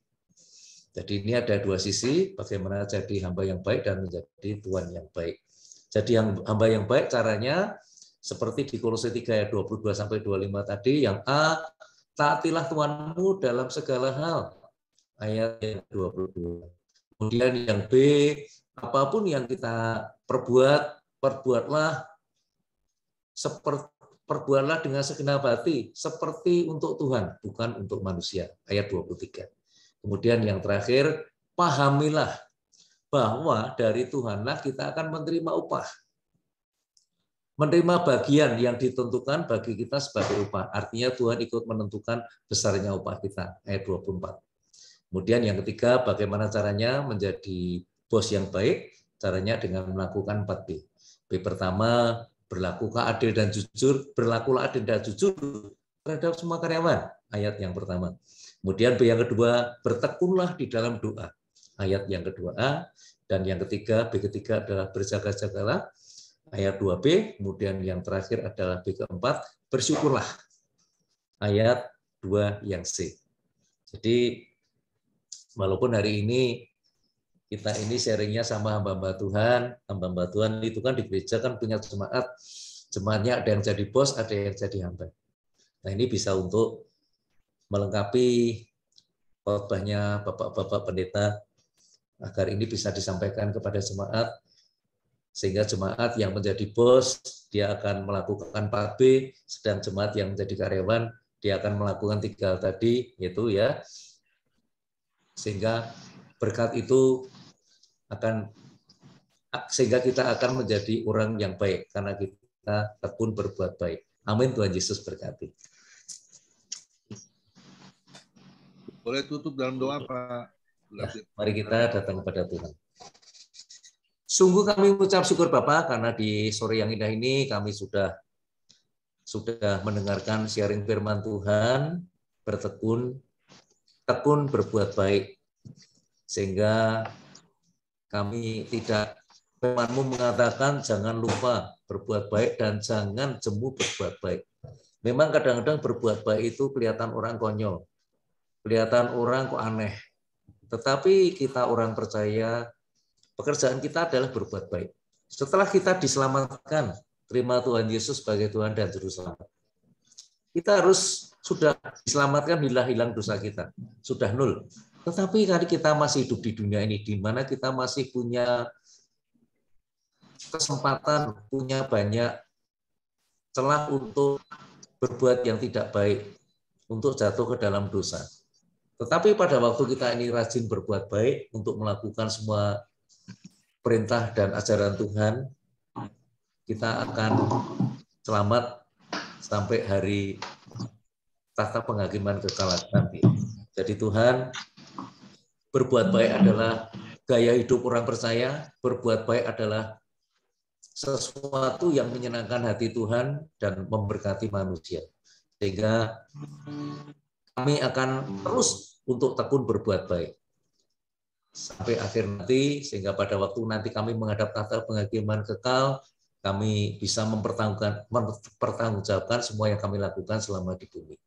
Jadi ini ada dua sisi, bagaimana jadi hamba yang baik dan menjadi tuan yang baik. Jadi hamba yang baik caranya seperti di Kolose 3 ayat 22 sampai 25 tadi, yang A, taatilah Tuhanmu dalam segala hal. Ayat yang 22. Kemudian yang B, apapun yang kita perbuatlah dengan segenap hati, seperti untuk Tuhan, bukan untuk manusia. Ayat 23. Kemudian yang terakhir, pahamilah bahwa dari Tuhanlah kita akan menerima upah. Menerima bagian yang ditentukan bagi kita sebagai upah. Artinya Tuhan ikut menentukan besarnya upah kita. Ayat 24. Kemudian yang ketiga, bagaimana caranya menjadi bos yang baik? Caranya dengan melakukan 4B. B pertama, berlakulah adil dan jujur. Berlakulah adil dan jujur terhadap semua karyawan. Ayat yang pertama. Kemudian B yang kedua, bertekunlah di dalam doa. Ayat yang kedua A. Dan yang ketiga, B ketiga adalah berjaga-jagalah. Ayat 2B, kemudian yang terakhir adalah B keempat, bersyukurlah. Ayat 2 yang C. Jadi, walaupun hari ini kita ini sharingnya sama hamba-hamba Tuhan itu kan di gereja kan punya jemaat, jemaatnya ada yang jadi bos, ada yang jadi hamba. Nah ini bisa untuk melengkapi khotbahnya Bapak-Bapak Pendeta, agar ini bisa disampaikan kepada jemaat, sehingga jemaat yang menjadi bos, dia akan melakukan 4B, sedang jemaat yang menjadi karyawan, dia akan melakukan 3 hal tadi, yaitu ya, sehingga berkat itu sehingga kita akan menjadi orang yang baik, karena kita tekun berbuat baik. Amin, Tuhan Yesus berkati. Boleh tutup dalam doa, Pak. Ya, mari kita datang kepada Tuhan. Sungguh kami mengucap syukur Bapak, karena di sore yang indah ini kami sudah mendengarkan sharing firman Tuhan, tekun berbuat baik, sehingga kami tidak, firman-Mu mengatakan jangan lupa berbuat baik dan jangan jemu berbuat baik. Memang kadang-kadang berbuat baik itu kelihatan orang konyol, kelihatan orang kok aneh, tetapi kita orang percaya, pekerjaan kita adalah berbuat baik. Setelah kita diselamatkan, terima Tuhan Yesus sebagai Tuhan dan Juru Selamat. Kita harus sudah diselamatkan, hilang dosa kita. Sudah 0. Tetapi kali kita masih hidup di dunia ini, di mana kita masih punya kesempatan, punya banyak celah untuk berbuat yang tidak baik, untuk jatuh ke dalam dosa. Tetapi pada waktu kita ini rajin berbuat baik, untuk melakukan semua perintah dan ajaran Tuhan, kita akan selamat sampai hari tahta penghakiman kekal nanti. Jadi Tuhan, berbuat baik adalah gaya hidup orang percaya, berbuat baik adalah sesuatu yang menyenangkan hati Tuhan dan memberkati manusia. Sehingga kami akan terus untuk tekun berbuat baik sampai akhir nanti, sehingga pada waktu nanti kami menghadap tahta penghakiman kekal, kami bisa mempertanggungjawabkan semua yang kami lakukan selama di bumi.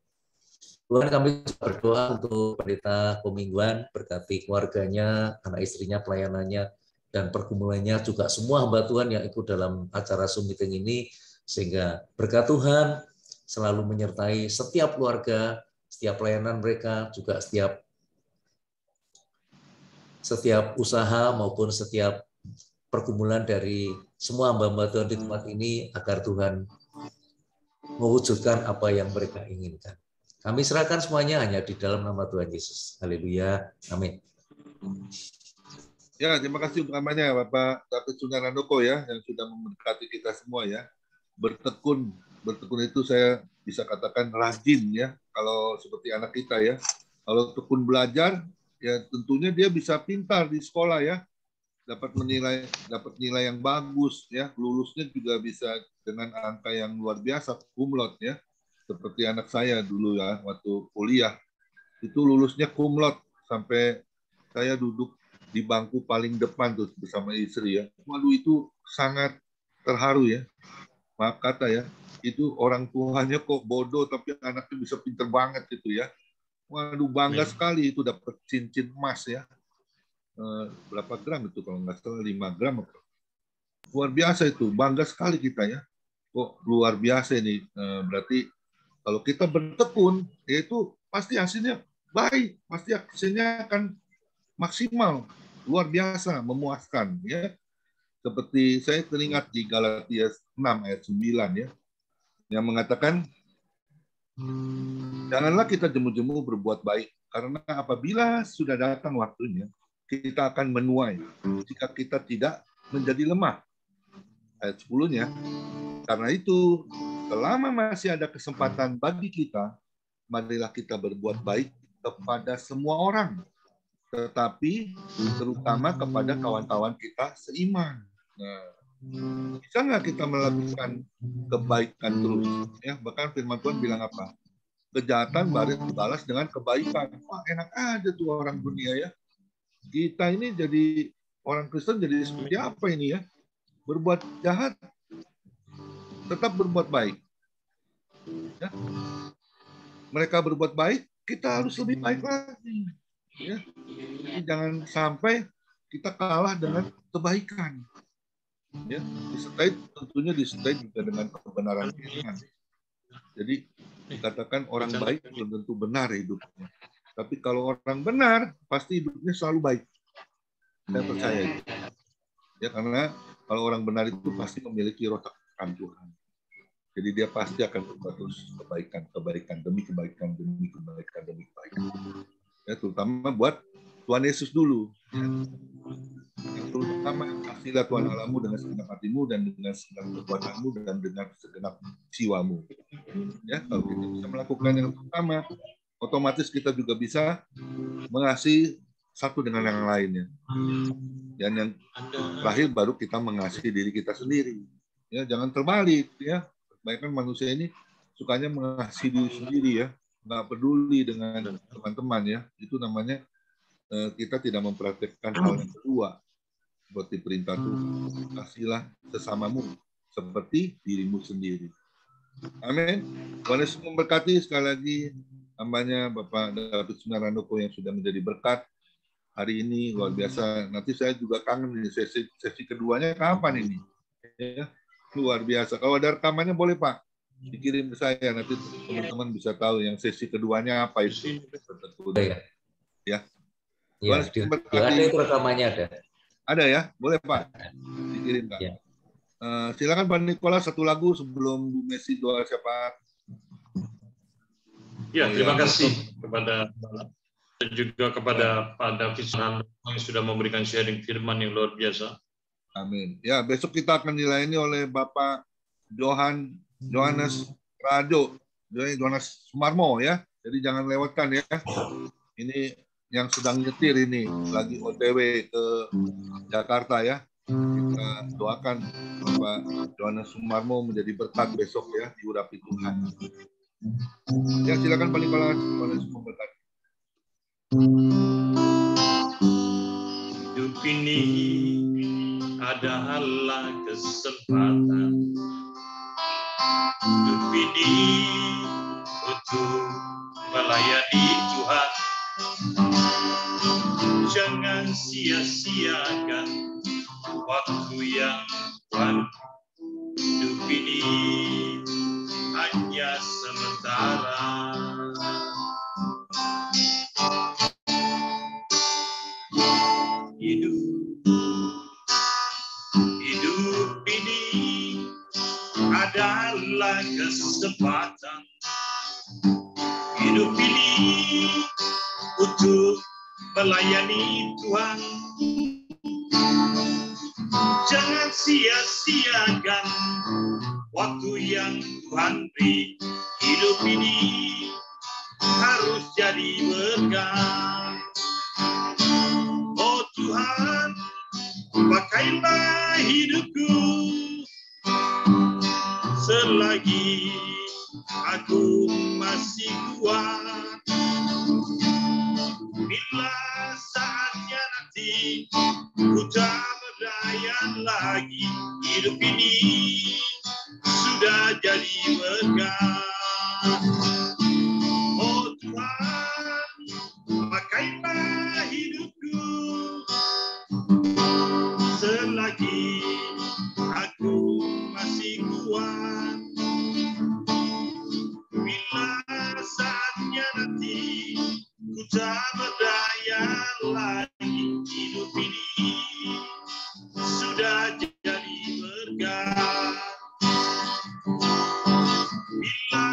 Tuhan, kami berdoa untuk pendeta Komingguan, berkati keluarganya, anak istrinya, pelayanannya, dan pergumulannya, juga semua hamba Tuhan yang ikut dalam acara Zoom meeting ini, sehingga berkat Tuhan selalu menyertai setiap keluarga, setiap pelayanan mereka, juga setiap usaha maupun setiap pergumulan dari semua hamba-hamba Tuhan di tempat ini, agar Tuhan mewujudkan apa yang mereka inginkan. Kami serahkan semuanya hanya di dalam nama Tuhan Yesus. Haleluya. Amin. Ya, terima kasih utamanya Bapak David Sunarandoko ya, yang sudah memberkati kita semua ya. Bertekun itu saya bisa katakan rajin ya, kalau seperti anak kita ya. Kalau tekun belajar, ya tentunya dia bisa pintar di sekolah ya, dapat nilai yang bagus ya, lulusnya juga bisa dengan angka yang luar biasa, cum laude ya, seperti anak saya dulu ya, waktu kuliah itu lulusnya cum laude, sampai saya duduk di bangku paling depan tuh bersama istri ya. Waduh, itu sangat terharu ya. Maaf kata ya, itu orang tuanya kok bodoh tapi anaknya bisa pinter banget gitu ya. Waduh, bangga sekali itu dapat cincin emas ya. Berapa gram itu kalau nggak salah, 5 gram. Luar biasa itu, bangga sekali kita ya. Kok luar biasa ini, berarti kalau kita bertekun, yaitu pasti hasilnya baik, pasti hasilnya akan maksimal, luar biasa, memuaskan ya. Seperti saya teringat di Galatia 6 ayat 9 ya, yang mengatakan, janganlah kita jemu-jemu berbuat baik, karena apabila sudah datang waktunya, kita akan menuai jika kita tidak menjadi lemah. Ayat 10-nya, karena itu, selama masih ada kesempatan bagi kita, marilah kita berbuat baik kepada semua orang, tetapi terutama kepada kawan-kawan kita seiman. Nah, bisa nggak kita melakukan kebaikan terus? Ya, bahkan firman Tuhan bilang apa? Kejahatan balas dengan kebaikan. Wah, enak aja tuh orang dunia ya. Kita ini jadi orang Kristen jadi seperti apa ini ya? Berbuat jahat, tetap berbuat baik. Ya. Mereka berbuat baik, kita harus lebih baik lagi. Ya. Jadi jangan sampai kita kalah dengan kebaikan. Ya, tentunya disertai juga dengan kebenaran firman. Jadi dikatakan orang baik belum tentu benar hidupnya. Tapi kalau orang benar, pasti hidupnya selalu baik. Saya percaya itu. Ya, karena kalau orang benar itu pasti memiliki roh takkan Tuhan. Jadi dia pasti akan berbuat terus kebaikan demi kebaikan demi kebaikan demi kebaikan. Ya, terutama buat Tuhan Yesus dulu. Ya. Yang terutama kasihlah Tuhan Allahmu dengan segenap hatimu dan dengan segenap kekuatanmu dan dengan segenap jiwamu. Ya, kalau kita bisa melakukan yang pertama, otomatis kita juga bisa mengasihi satu dengan yang lainnya. Dan yang terakhir baru kita mengasihi diri kita sendiri. Ya, jangan terbalik ya. Kebanyakan manusia ini sukanya mengasihi diri sendiri ya, nggak peduli dengan teman-teman ya. Itu namanya kita tidak mempraktekkan hal yang kedua. Seperti perintah Tuhan, kasihlah sesamamu seperti dirimu sendiri. Amin. Tuhan Yesus memberkati sekali lagi hambanya Bapak David Sunarandoko yang sudah menjadi berkat hari ini, luar biasa. Nanti saya juga kangen nih sesi keduanya kapan ini? Ya, luar biasa. Kalau ada rekamannya boleh Pak dikirim ke saya, nanti teman-teman bisa tahu yang sesi keduanya apa itu. Ya. Ya, ada itu rekamannya ada. Ada ya, boleh Pak dikirim Pak. Ya. Silakan Pak Nikola satu lagu sebelum Bu Messi doa siapa. Ya, terima kasih kepada dan juga kepada Pak David Sunarandoko yang sudah memberikan sharing firman yang luar biasa. Amin. Ya, besok kita akan dilayani oleh Bapak Johannes Rajo, Johannes Sumarmo ya. Jadi jangan lewatkan ya. Ini yang sedang nyetir ini lagi OTW ke Jakarta ya. Kita doakan Bapak Yohanes Sumarmo menjadi berkat besok ya, diurapi Tuhan. Ya silakan paling Balas, Yohanes memberkati. Hidup ini adalah kesempatan. Hidup ini untuk melayani Tuhan. Jangan sia-siakan waktu yang Tuhan. Hidup ini hanya sementara. Hidup ini adalah kesempatan. Hidup ini untuk melayani Tuhan. Jangan sia-siakan waktu yang Tuhan beri. Hidup ini harus jadi berkat. Oh Tuhan, pakailah hidupku selagi aku masih kuat. Bila saatnya nanti ku tak berdaya lagi, hidup ini sudah jadi berkat. Oh Tuhan, pakailah hidupku selagi aku masih kuat. Bila saatnya nanti ku tak berdaya lagi, hidup ini sudah jadi berkat. Bila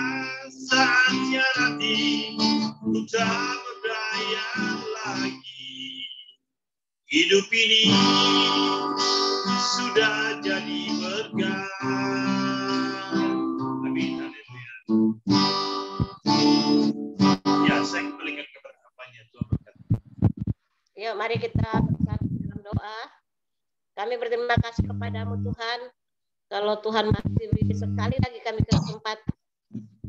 saatnya nanti ku tak berdaya lagi, hidup ini sudah jadi berkat. Amin. Haleluya. Ya, saya kembalikan kepada kampanye. Tuhan berkati. Yuk, mari kita bersatu dalam doa. Kami berterima kasih kepadamu Tuhan. Kalau Tuhan masih beri sekali lagi kami kesempatan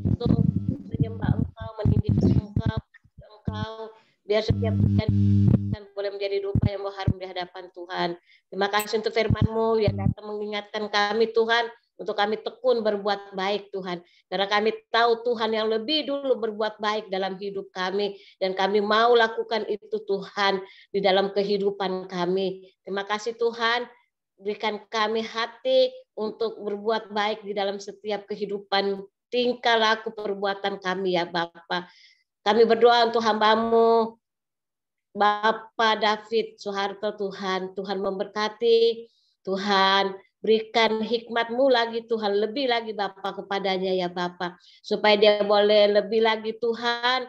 untuk menyembah Engkau, meninggikan Engkau, biar setiap dan boleh menjadi rupa yang harum di hadapan Tuhan. Terima kasih untuk firman-Mu yang datang mengingatkan kami Tuhan, untuk kami tekun berbuat baik Tuhan. Karena kami tahu Tuhan yang lebih dulu berbuat baik dalam hidup kami. Dan kami mau lakukan itu Tuhan di dalam kehidupan kami. Terima kasih Tuhan. Berikan kami hati untuk berbuat baik di dalam setiap kehidupan tingkah laku perbuatan kami ya Bapa. Kami berdoa untuk hamba-Mu Bapak David Soeharto Tuhan. Tuhan memberkati, Tuhan berikan hikmat-Mu lagi Tuhan, lebih lagi Bapak kepadanya ya Bapak. Supaya dia boleh lebih lagi Tuhan,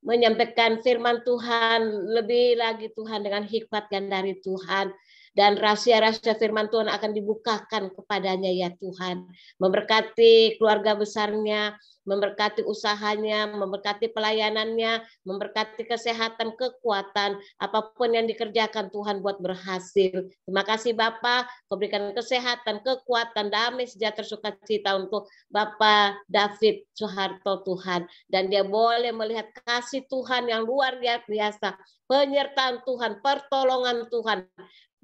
menyampaikan firman Tuhan, lebih lagi Tuhan dengan hikmat yang dari Tuhan. Dan rahasia-rahasia firman Tuhan akan dibukakan kepadanya ya Tuhan. Memberkati keluarga besarnya, memberkati usahanya, memberkati pelayanannya, memberkati kesehatan, kekuatan, apapun yang dikerjakan Tuhan buat berhasil. Terima kasih Bapak, Kau berikan kesehatan, kekuatan, damai, sejahtera, sukacita untuk Bapak David Soeharto Tuhan. Dan dia boleh melihat kasih Tuhan yang luar biasa, penyertaan Tuhan, pertolongan Tuhan,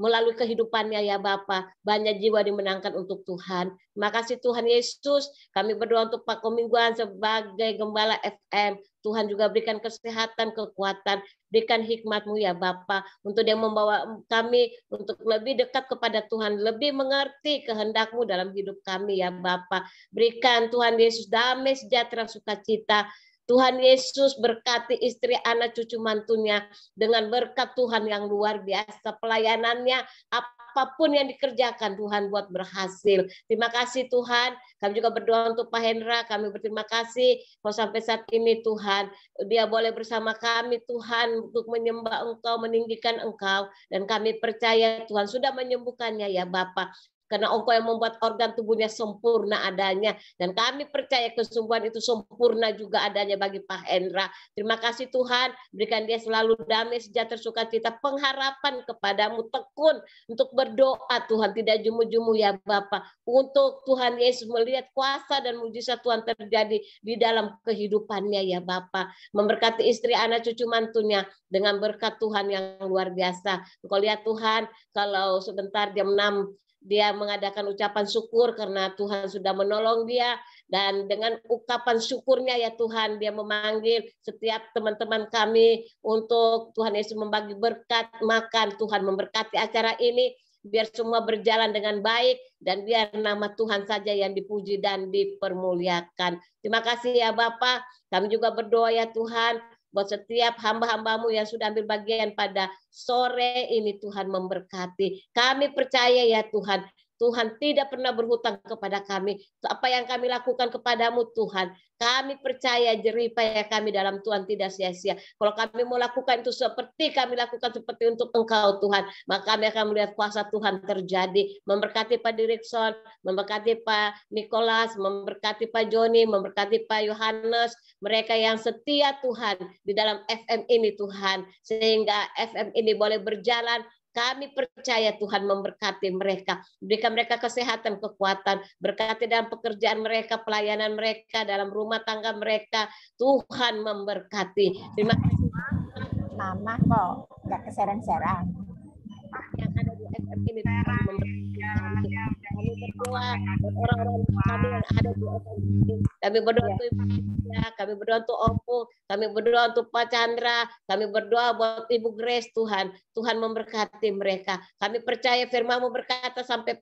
melalui kehidupannya ya Bapa, banyak jiwa dimenangkan untuk Tuhan. Terima kasih Tuhan Yesus. Kami berdoa untuk Pak Komingguan sebagai gembala FM. Tuhan juga berikan kesehatan, kekuatan, berikan hikmat-Mu ya Bapa, untuk dia membawa kami untuk lebih dekat kepada Tuhan, lebih mengerti kehendak-Mu dalam hidup kami ya Bapa. Berikan Tuhan Yesus damai, sejahtera, sukacita. Tuhan Yesus berkati istri, anak, cucu, mantunya dengan berkat Tuhan yang luar biasa. Pelayanannya, apapun yang dikerjakan Tuhan buat berhasil. Terima kasih Tuhan. Kami juga berdoa untuk Pak Hendra. Kami berterima kasih kalau sampai saat ini Tuhan, dia boleh bersama kami Tuhan untuk menyembah Engkau, meninggikan Engkau. Dan kami percaya Tuhan sudah menyembuhkannya ya Bapa. karena Engkau yang membuat organ tubuhnya sempurna adanya. Dan kami percaya kesembuhan itu sempurna juga adanya bagi Pak Hendra. Terima kasih Tuhan, berikan dia selalu damai, sejahtera, sukacita, pengharapan kepadamu, tekun untuk berdoa Tuhan, tidak jemu-jemu ya Bapak. Untuk Tuhan Yesus melihat kuasa dan mujizat Tuhan terjadi di dalam kehidupannya ya Bapak. Memberkati istri, anak, cucu, mantunya dengan berkat Tuhan yang luar biasa. Engkau lihat Tuhan, kalau sebentar jam 6 dia mengadakan ucapan syukur karena Tuhan sudah menolong dia, dan dengan ucapan syukurnya ya Tuhan dia memanggil setiap teman-teman kami untuk Tuhan Yesus membagi berkat makan. Tuhan memberkati acara ini biar semua berjalan dengan baik dan biar nama Tuhan saja yang dipuji dan dipermuliakan. Terima kasih ya Bapak. Kami juga berdoa ya Tuhan buat setiap hamba-hambamu yang sudah ambil bagian pada sore ini. Tuhan memberkati. Kami percaya ya Tuhan, Tuhan tidak pernah berhutang kepada kami. Apa yang kami lakukan kepadamu Tuhan, kami percaya jerih payah kami dalam Tuhan tidak sia-sia. Kalau kami mau lakukan itu seperti kami lakukan seperti untuk Engkau Tuhan, maka kami akan melihat kuasa Tuhan terjadi. Memberkati Pak Dirikson, memberkati Pak Nicholas, memberkati Pak Joni, memberkati Pak Yohanes, mereka yang setia Tuhan di dalam FM ini Tuhan, sehingga FM ini boleh berjalan. Kami percaya Tuhan memberkati mereka, berikan mereka kesehatan, kekuatan, berkati dalam pekerjaan mereka, pelayanan mereka, dalam rumah tangga mereka. Tuhan memberkati. Terima kasih. Mama kok nggak keserang-serang. Yang ada di FM ini Tuhan memberkati kami. Kami berdoa buat orang-orang kami yang ada di FM ini. Kami berdoa untuk Ibu Tia, kami berdoa untuk Opo, kami berdoa untuk Pak Chandra, kami berdoa buat Ibu Grace Tuhan. Tuhan memberkati mereka. Kami percaya firman-Mu berkata sampai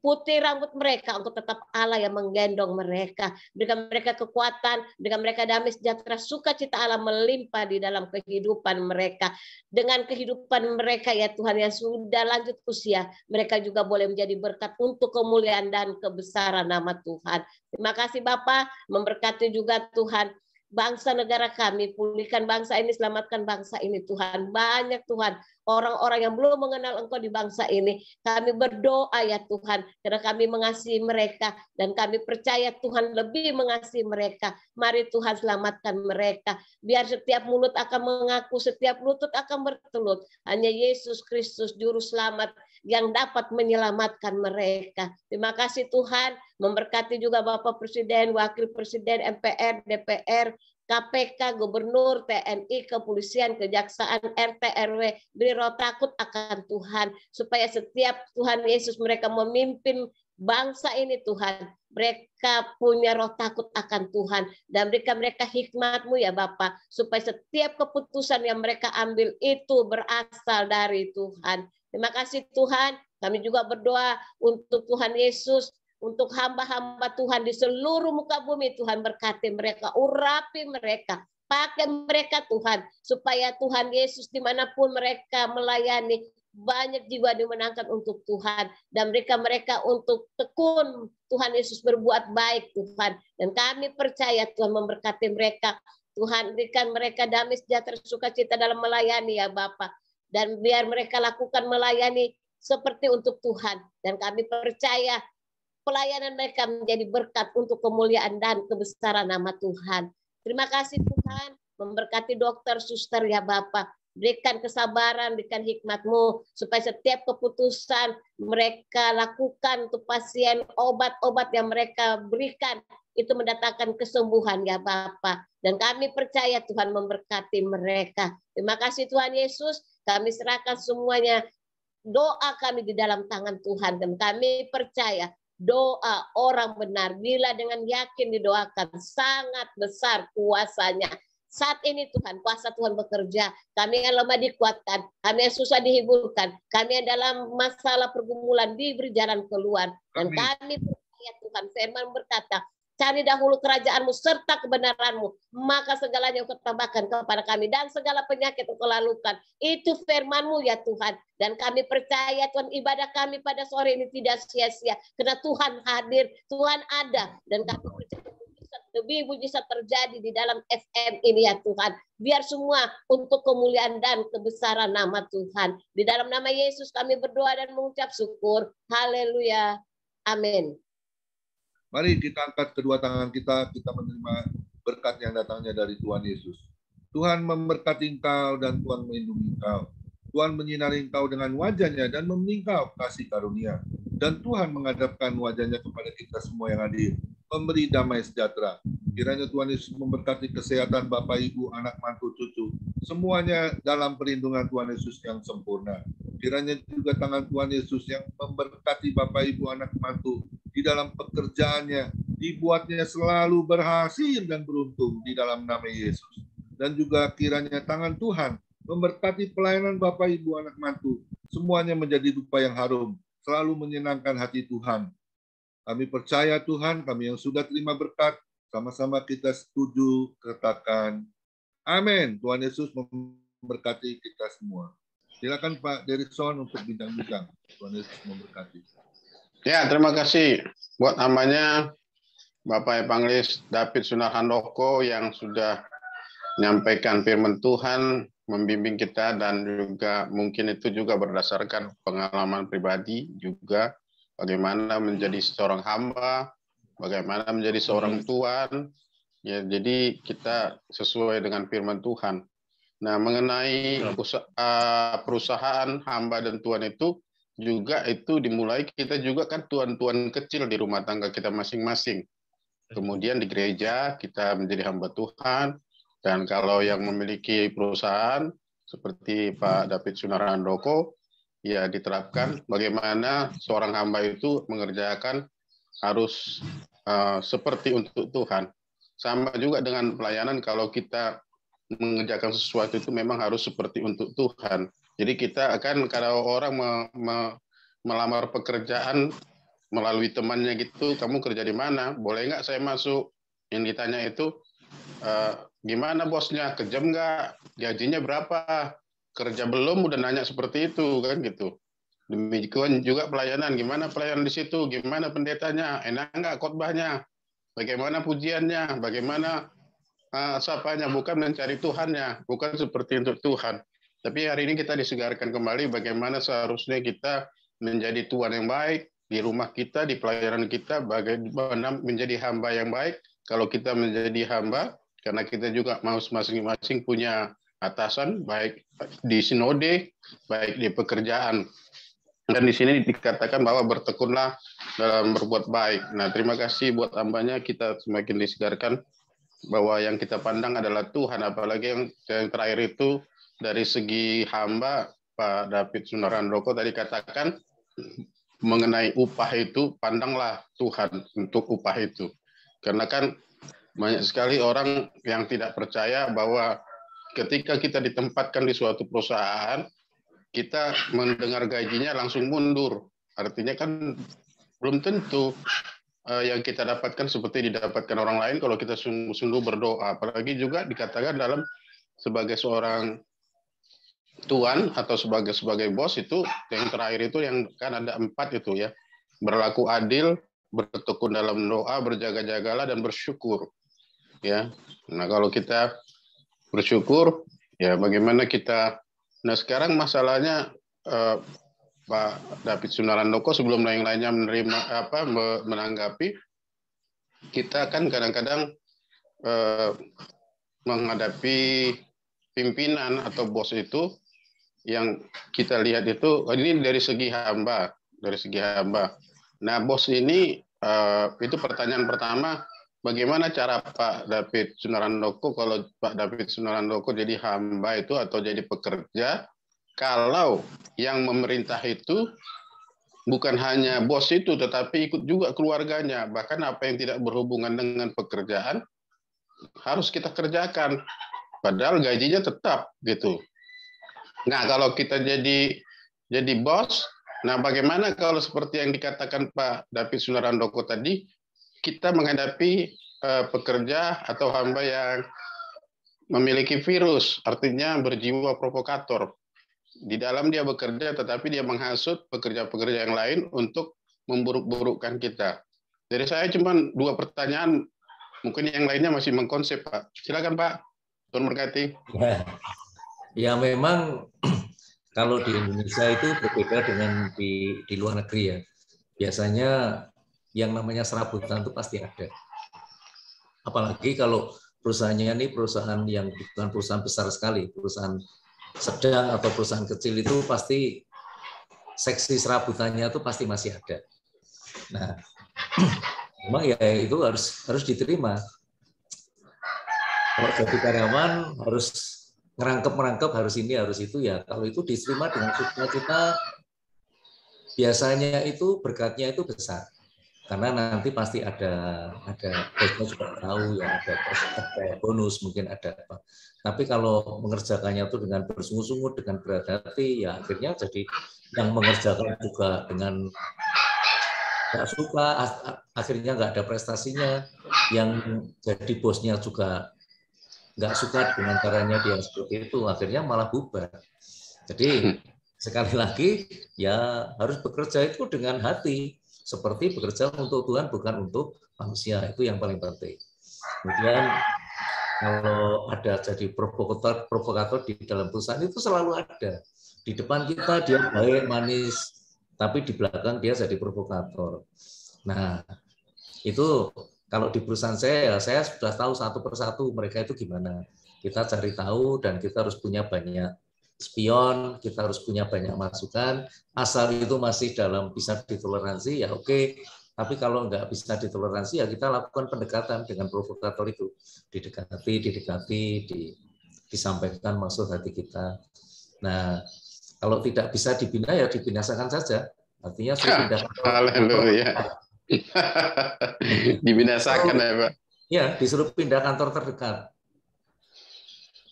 putih rambut mereka, untuk tetap Allah yang menggendong mereka. Berikan mereka kekuatan, berikan mereka damai, sejahtera, sukacita Allah melimpah di dalam kehidupan mereka. Dengan kehidupan mereka ya Tuhan yang sudah lanjut usia, mereka juga boleh menjadi berkat untuk kemuliaan dan kebesaran nama Tuhan. Terima kasih Bapak, memberkati juga Tuhan bangsa negara kami, pulihkan bangsa ini, selamatkan bangsa ini Tuhan. Banyak Tuhan orang-orang yang belum mengenal Engkau di bangsa ini. Kami berdoa ya Tuhan, karena kami mengasihi mereka dan kami percaya Tuhan lebih mengasihi mereka. Mari Tuhan selamatkan mereka. Biar setiap mulut akan mengaku, setiap lutut akan bertelut. Hanya Yesus Kristus Juru Selamat yang dapat menyelamatkan mereka. Terima kasih Tuhan, memberkati juga Bapak Presiden, Wakil Presiden, MPR, DPR, KPK, Gubernur, TNI, Kepolisian, Kejaksaan, RT, RW, beri roh takut akan Tuhan, supaya setiap Tuhan Yesus mereka memimpin bangsa ini Tuhan, mereka punya roh takut akan Tuhan, dan berikan mereka hikmat-Mu ya Bapa, supaya setiap keputusan yang mereka ambil itu berasal dari Tuhan. Terima kasih Tuhan, kami juga berdoa untuk Tuhan Yesus, untuk hamba-hamba Tuhan di seluruh muka bumi. Tuhan berkati mereka, urapi mereka, pakai mereka Tuhan, supaya Tuhan Yesus dimanapun mereka melayani, banyak jiwa dimenangkan untuk Tuhan, dan mereka untuk tekun Tuhan Yesus berbuat baik Tuhan. Dan kami percaya Tuhan memberkati mereka. Tuhan berikan mereka damai, sejahtera, sukacita dalam melayani ya Bapa. Dan biar mereka lakukan melayani seperti untuk Tuhan. Dan kami percaya pelayanan mereka menjadi berkat untuk kemuliaan dan kebesaran nama Tuhan. Terima kasih Tuhan, memberkati dokter, suster ya Bapak. Berikan kesabaran, berikan hikmat-Mu, supaya setiap keputusan mereka lakukan untuk pasien, obat-obat yang mereka berikan, itu mendatangkan kesembuhan ya Bapak. Dan kami percaya Tuhan memberkati mereka. Terima kasih Tuhan Yesus, kami serahkan semuanya, doa kami di dalam tangan Tuhan. Dan kami percaya doa orang benar, bila dengan yakin didoakan, sangat besar kuasanya. Saat ini Tuhan, kuasa Tuhan bekerja. Kami yang lemah dikuatkan, kami yang susah dihiburkan, kami yang dalam masalah pergumulan diberi jalan keluar. Dan kami percaya Tuhan, firman berkata, cari dahulu kerajaan-Mu serta kebenaran-Mu, maka segalanya Engkau tambahkan kepada kami, dan segala penyakit Engkau lalukan. Itu firman-Mu ya Tuhan. Dan kami percaya Tuhan, ibadah kami pada sore ini tidak sia-sia, karena Tuhan hadir, Tuhan ada. Dan kami percaya lebih mujizat terjadi di dalam FM ini ya Tuhan. Biar semua untuk kemuliaan dan kebesaran nama Tuhan. Di dalam nama Yesus kami berdoa dan mengucap syukur. Haleluya. Amin. Mari kita angkat kedua tangan kita menerima berkat yang datangnya dari Tuhan Yesus. Tuhan memberkati engkau dan Tuhan melindungi engkau. Tuhan menyinari engkau dengan wajah-Nya dan memberi engkau kasih karunia. Dan Tuhan menghadapkan wajah-Nya kepada kita semua yang hadir, memberi damai sejahtera. Kiranya Tuhan Yesus memberkati kesehatan Bapak, Ibu, anak, mantu, cucu, semuanya dalam perlindungan Tuhan Yesus yang sempurna. Kiranya juga tangan Tuhan Yesus yang memberkati Bapak, Ibu, anak, mantu di dalam pekerjaannya, dibuatnya selalu berhasil dan beruntung di dalam nama Yesus. Dan juga kiranya tangan Tuhan memberkati pelayanan Bapak, Ibu, anak, mantu, semuanya menjadi rupa yang harum, selalu menyenangkan hati Tuhan. Kami percaya Tuhan, kami yang sudah terima berkat, sama-sama kita setuju, katakan amin. Tuhan Yesus memberkati kita semua. Silakan Pak Derikson untuk bincang-bincang. Tuhan Yesus memberkati. Ya, terima kasih buat namanya Bapak Evangelis David Sunarhandoko yang sudah menyampaikan firman Tuhan, membimbing kita, dan juga mungkin itu juga berdasarkan pengalaman pribadi juga bagaimana menjadi seorang hamba, bagaimana menjadi seorang tuan. Ya, jadi kita sesuai dengan firman Tuhan. Nah, mengenai perusahaan hamba dan tuan itu juga itu dimulai kita juga kan tuan-tuan kecil di rumah tangga kita masing-masing. Kemudian di gereja kita menjadi hamba Tuhan. Dan kalau yang memiliki perusahaan seperti Pak David Sunarhandoko, ya diterapkan bagaimana seorang hamba itu mengerjakan harus seperti untuk Tuhan. Sama juga dengan pelayanan, kalau kita mengerjakan sesuatu itu memang harus seperti untuk Tuhan. Jadi kita akan, kalau orang melamar pekerjaan melalui temannya gitu, kamu kerja di mana? Boleh nggak saya masuk? Yang ditanya itu, gimana bosnya? Kejam nggak? Gajinya berapa? Kerja belum udah nanya seperti itu kan gitu. Demikian juga pelayanan, gimana pelayanan di situ? Gimana pendetanya? Enak nggak khotbahnya? Bagaimana pujiannya? Bagaimana sapanya? Bukan mencari Tuhannya, bukan seperti untuk Tuhan. Tapi hari ini kita disegarkan kembali bagaimana seharusnya kita menjadi tuan yang baik di rumah kita, di pelayanan kita, bagaimana menjadi hamba yang baik. Kalau kita menjadi hamba, karena kita juga masing-masing punya atasan, baik di sinode, baik di pekerjaan. Dan di sini dikatakan bahwa bertekunlah dalam berbuat baik. Nah, terima kasih buat hambanya, kita semakin disegarkan bahwa yang kita pandang adalah Tuhan. Apalagi yang terakhir itu dari segi hamba, Pak David Sunarhandoko tadi katakan mengenai upah itu, pandanglah Tuhan untuk upah itu. Karena kan banyak sekali orang yang tidak percaya bahwa ketika kita ditempatkan di suatu perusahaan, kita mendengar gajinya langsung mundur. Artinya kan belum tentu yang kita dapatkan seperti didapatkan orang lain kalau kita sungguh-sungguh berdoa. Apalagi juga dikatakan dalam sebagai seorang tuan atau sebagai bos itu yang terakhir itu yang kan ada 4 itu ya. Berlaku adil, bertekun dalam doa, berjaga-jagalah dan bersyukur. Ya. Nah, kalau kita bersyukur, ya bagaimana kita. Nah, sekarang masalahnya Pak David Sunarhandoko sebelum lain-lainnya menanggapi, kita kan kadang-kadang menghadapi pimpinan atau bos itu yang kita lihat itu ini dari segi hamba, Nah, bos ini itu pertanyaan pertama, bagaimana cara Pak David Sunarhandoko, kalau Pak David Sunarhandoko jadi hamba itu atau jadi pekerja, kalau yang memerintah itu bukan hanya bos itu, tetapi ikut juga keluarganya. Bahkan apa yang tidak berhubungan dengan pekerjaan harus kita kerjakan. Padahal gajinya tetap gitu. Nah, kalau kita jadi bos, nah bagaimana kalau seperti yang dikatakan Pak David Sunarhandoko tadi, kita menghadapi pekerja atau hamba yang memiliki virus, artinya berjiwa provokator. Di dalam dia bekerja, tetapi dia menghasut pekerja-pekerja yang lain untuk memburuk-burukkan kita. Jadi saya cuma 2 pertanyaan, mungkin yang lainnya masih mengkonsep, Pak. Silakan, Pak. Tuhan berkati. Ya, memang kalau di Indonesia itu berbeda dengan di luar negeri ya. Biasanya yang namanya serabutan itu pasti ada. Apalagi kalau perusahaannya ini perusahaan yang bukan perusahaan besar sekali, perusahaan sedang atau perusahaan kecil itu pasti seksi serabutannya itu pasti masih ada. Nah, memang ya itu harus diterima. Kalau jadi karyawan harus merangkap harus ini harus itu ya. Kalau itu diterima dengan sukacita, biasanya itu berkatnya itu besar. Karena nanti pasti ada bosnya juga tahu ya, ada bonus mungkin ada apa. Tapi kalau mengerjakannya itu dengan bersungguh-sungguh, dengan berat hati, ya akhirnya jadi yang mengerjakan juga dengan nggak suka, akhirnya nggak ada prestasinya. Yang jadi bosnya juga nggak suka dengan caranya dia seperti itu, akhirnya malah bubar. Jadi sekali lagi ya harus bekerja itu dengan hati. Seperti bekerja untuk Tuhan, bukan untuk manusia. Itu yang paling penting. Kemudian kalau ada jadi provokator di dalam perusahaan itu selalu ada. Di depan kita dia baik, manis, tapi di belakang dia jadi provokator. Nah, itu kalau di perusahaan saya sudah tahu satu persatu mereka itu gimana. Kita cari tahu dan kita harus punya banyak spion, kita harus punya banyak masukan, asal itu masih dalam bisa ditoleransi ya oke, tapi kalau nggak bisa ditoleransi ya kita lakukan pendekatan dengan provokator itu, didekati, disampaikan maksud hati kita. Nah, kalau tidak bisa dibina ya dibinasakan saja, artinya suruh pindah kantor. Haleluya. Dibinasakan ya Pak. Ya, disuruh pindah kantor terdekat.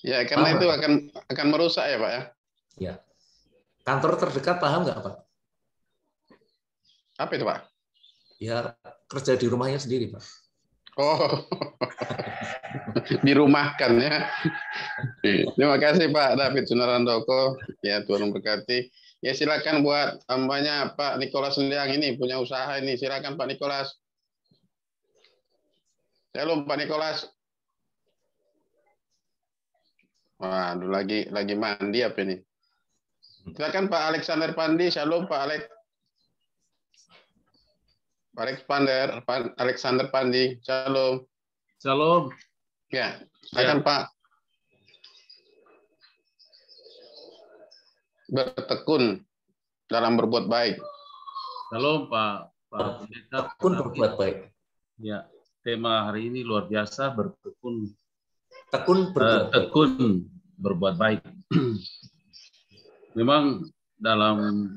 Ya, karena itu akan merusak ya Pak ya. Ya. Kantor terdekat paham nggak Pak? Apa itu Pak? Ya, kerja di rumahnya sendiri Pak. Oh, dirumahkan ya. Terima kasih Pak David Sunarandoko. Ya, Tuhan memberkati. Ya, silakan buat hambanya Pak Nikolas Sendiang ini punya usaha ini. Silakan Pak Nikolas. Shalom Pak Nikolas. Waduh, lagi mandi apa ini? Silakan Pak Alexander Pandi. Shalom Pak Alex. Pak Alexander Pandi. Shalom. Shalom. Ya, silakan Pak. Bertekun dalam berbuat baik. Shalom Pak Tekun berbuat baik. Ya, tema hari ini luar biasa, bertekun. Tekun berbuat baik. Memang dalam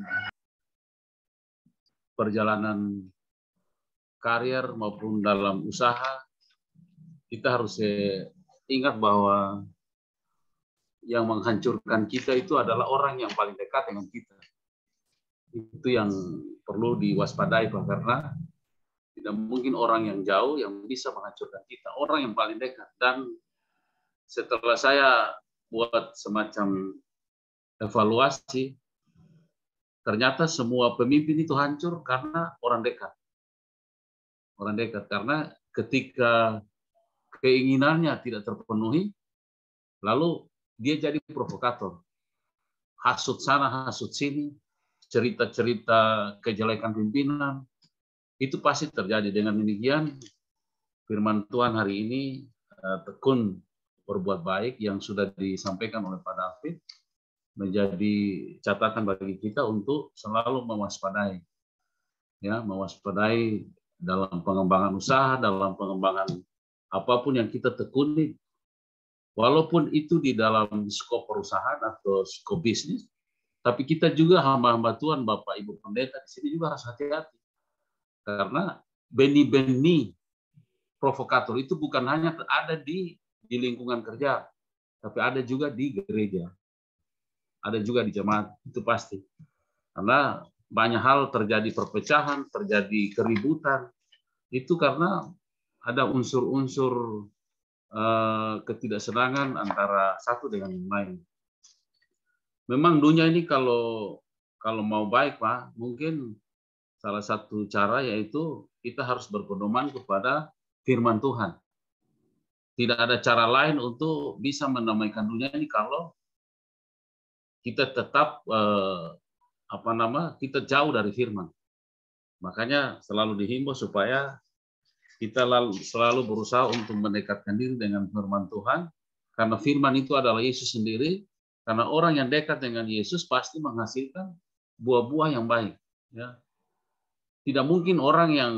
perjalanan karir maupun dalam usaha, kita harus ingat bahwa yang menghancurkan kita itu adalah orang yang paling dekat dengan kita. Itu yang perlu diwaspadai Pak, karena tidak mungkin orang yang jauh yang bisa menghancurkan kita, orang yang paling dekat. Dan setelah saya buat semacam evaluasi, ternyata semua pemimpin itu hancur karena orang dekat. Orang dekat, karena ketika keinginannya tidak terpenuhi, lalu dia jadi provokator. Hasut sana, hasut sini, cerita-cerita kejelekan pimpinan, itu pasti terjadi. Dengan demikian, firman Tuhan hari ini, tekun berbuat baik yang sudah disampaikan oleh Pak David, menjadi catatan bagi kita untuk selalu mewaspadai. Ya, mewaspadai dalam pengembangan usaha, dalam pengembangan apapun yang kita tekuni, walaupun itu di dalam skop perusahaan atau skop bisnis, tapi kita juga hamba-hamba Tuhan, Bapak Ibu Pendeta di sini juga harus hati-hati. Karena benih-benih provokator itu bukan hanya ada di lingkungan kerja, tapi ada juga di gereja. Ada juga di jemaat, itu pasti. Karena banyak hal terjadi perpecahan, terjadi keributan, itu karena ada unsur-unsur ketidaksenangan antara satu dengan yang lain. Memang dunia ini kalau mau baik Pak, mungkin salah satu cara yaitu kita harus berpedoman kepada firman Tuhan. Tidak ada cara lain untuk bisa mendamaikan dunia ini kalau kita tetap kita jauh dari firman. Makanya selalu dihimbau supaya kita selalu berusaha untuk mendekatkan diri dengan firman Tuhan, karena firman itu adalah Yesus sendiri. Karena orang yang dekat dengan Yesus pasti menghasilkan buah-buah yang baik. Ya. Tidak mungkin orang yang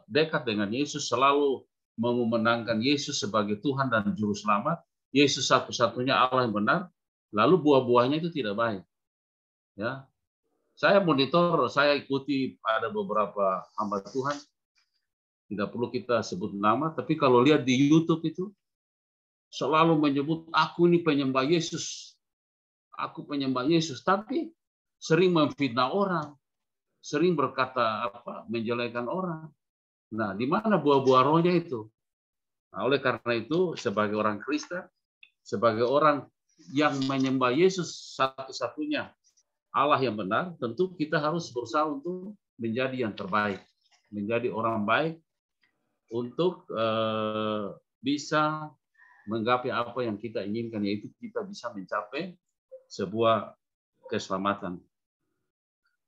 dekat dengan Yesus selalu memenangkan Yesus sebagai Tuhan dan Juru Selamat, Yesus satu-satunya Allah yang benar, lalu buah-buahnya itu tidak baik. Ya, saya monitor, saya ikuti ada beberapa hamba Tuhan, tidak perlu kita sebut nama, tapi kalau lihat di YouTube itu selalu menyebut aku ini penyembah Yesus, aku penyembah Yesus, tapi sering memfitnah orang, sering berkata menjelekan orang. Nah, di mana buah-buah rohnya itu? Nah, oleh karena itu, sebagai orang Kristen, sebagai orang yang menyembah Yesus satu-satunya Allah yang benar, tentu kita harus berusaha untuk menjadi yang terbaik, menjadi orang baik untuk bisa menggapai apa yang kita inginkan, yaitu kita bisa mencapai sebuah keselamatan.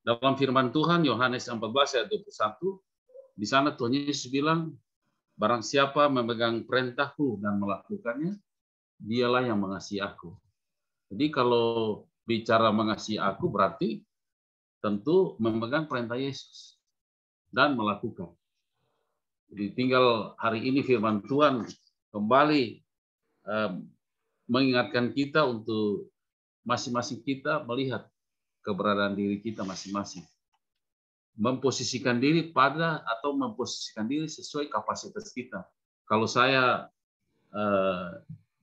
Dalam firman Tuhan Yohanes 14 ayat 21, di sana Tuhan Yesus bilang, barang siapa memegang perintahku dan melakukannya, dialah yang mengasihi aku. Jadi kalau bicara mengasihi aku berarti tentu memegang perintah Yesus dan melakukan. Jadi tinggal hari ini firman Tuhan kembali mengingatkan kita untuk masing-masing kita melihat keberadaan diri kita masing-masing. Memposisikan diri pada atau memposisikan diri sesuai kapasitas kita. Kalau saya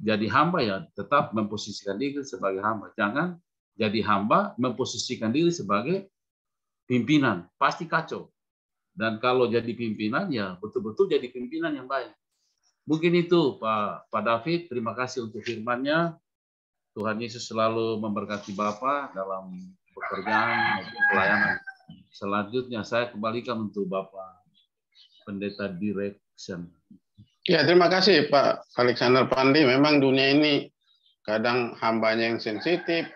jadi hamba, ya tetap memposisikan diri sebagai hamba. Jangan jadi hamba memposisikan diri sebagai pimpinan. Pasti kacau. Dan kalau jadi pimpinan, ya betul-betul jadi pimpinan yang baik. Mungkin itu Pak David. Terima kasih untuk firman-Nya. Tuhan Yesus selalu memberkati Bapak dalam pekerjaan maupun pelayanan. Selanjutnya saya kembalikan untuk Bapak Pendeta Direction. Ya, terima kasih Pak Alexander Pandi. Memang dunia ini kadang hambanya yang sensitif,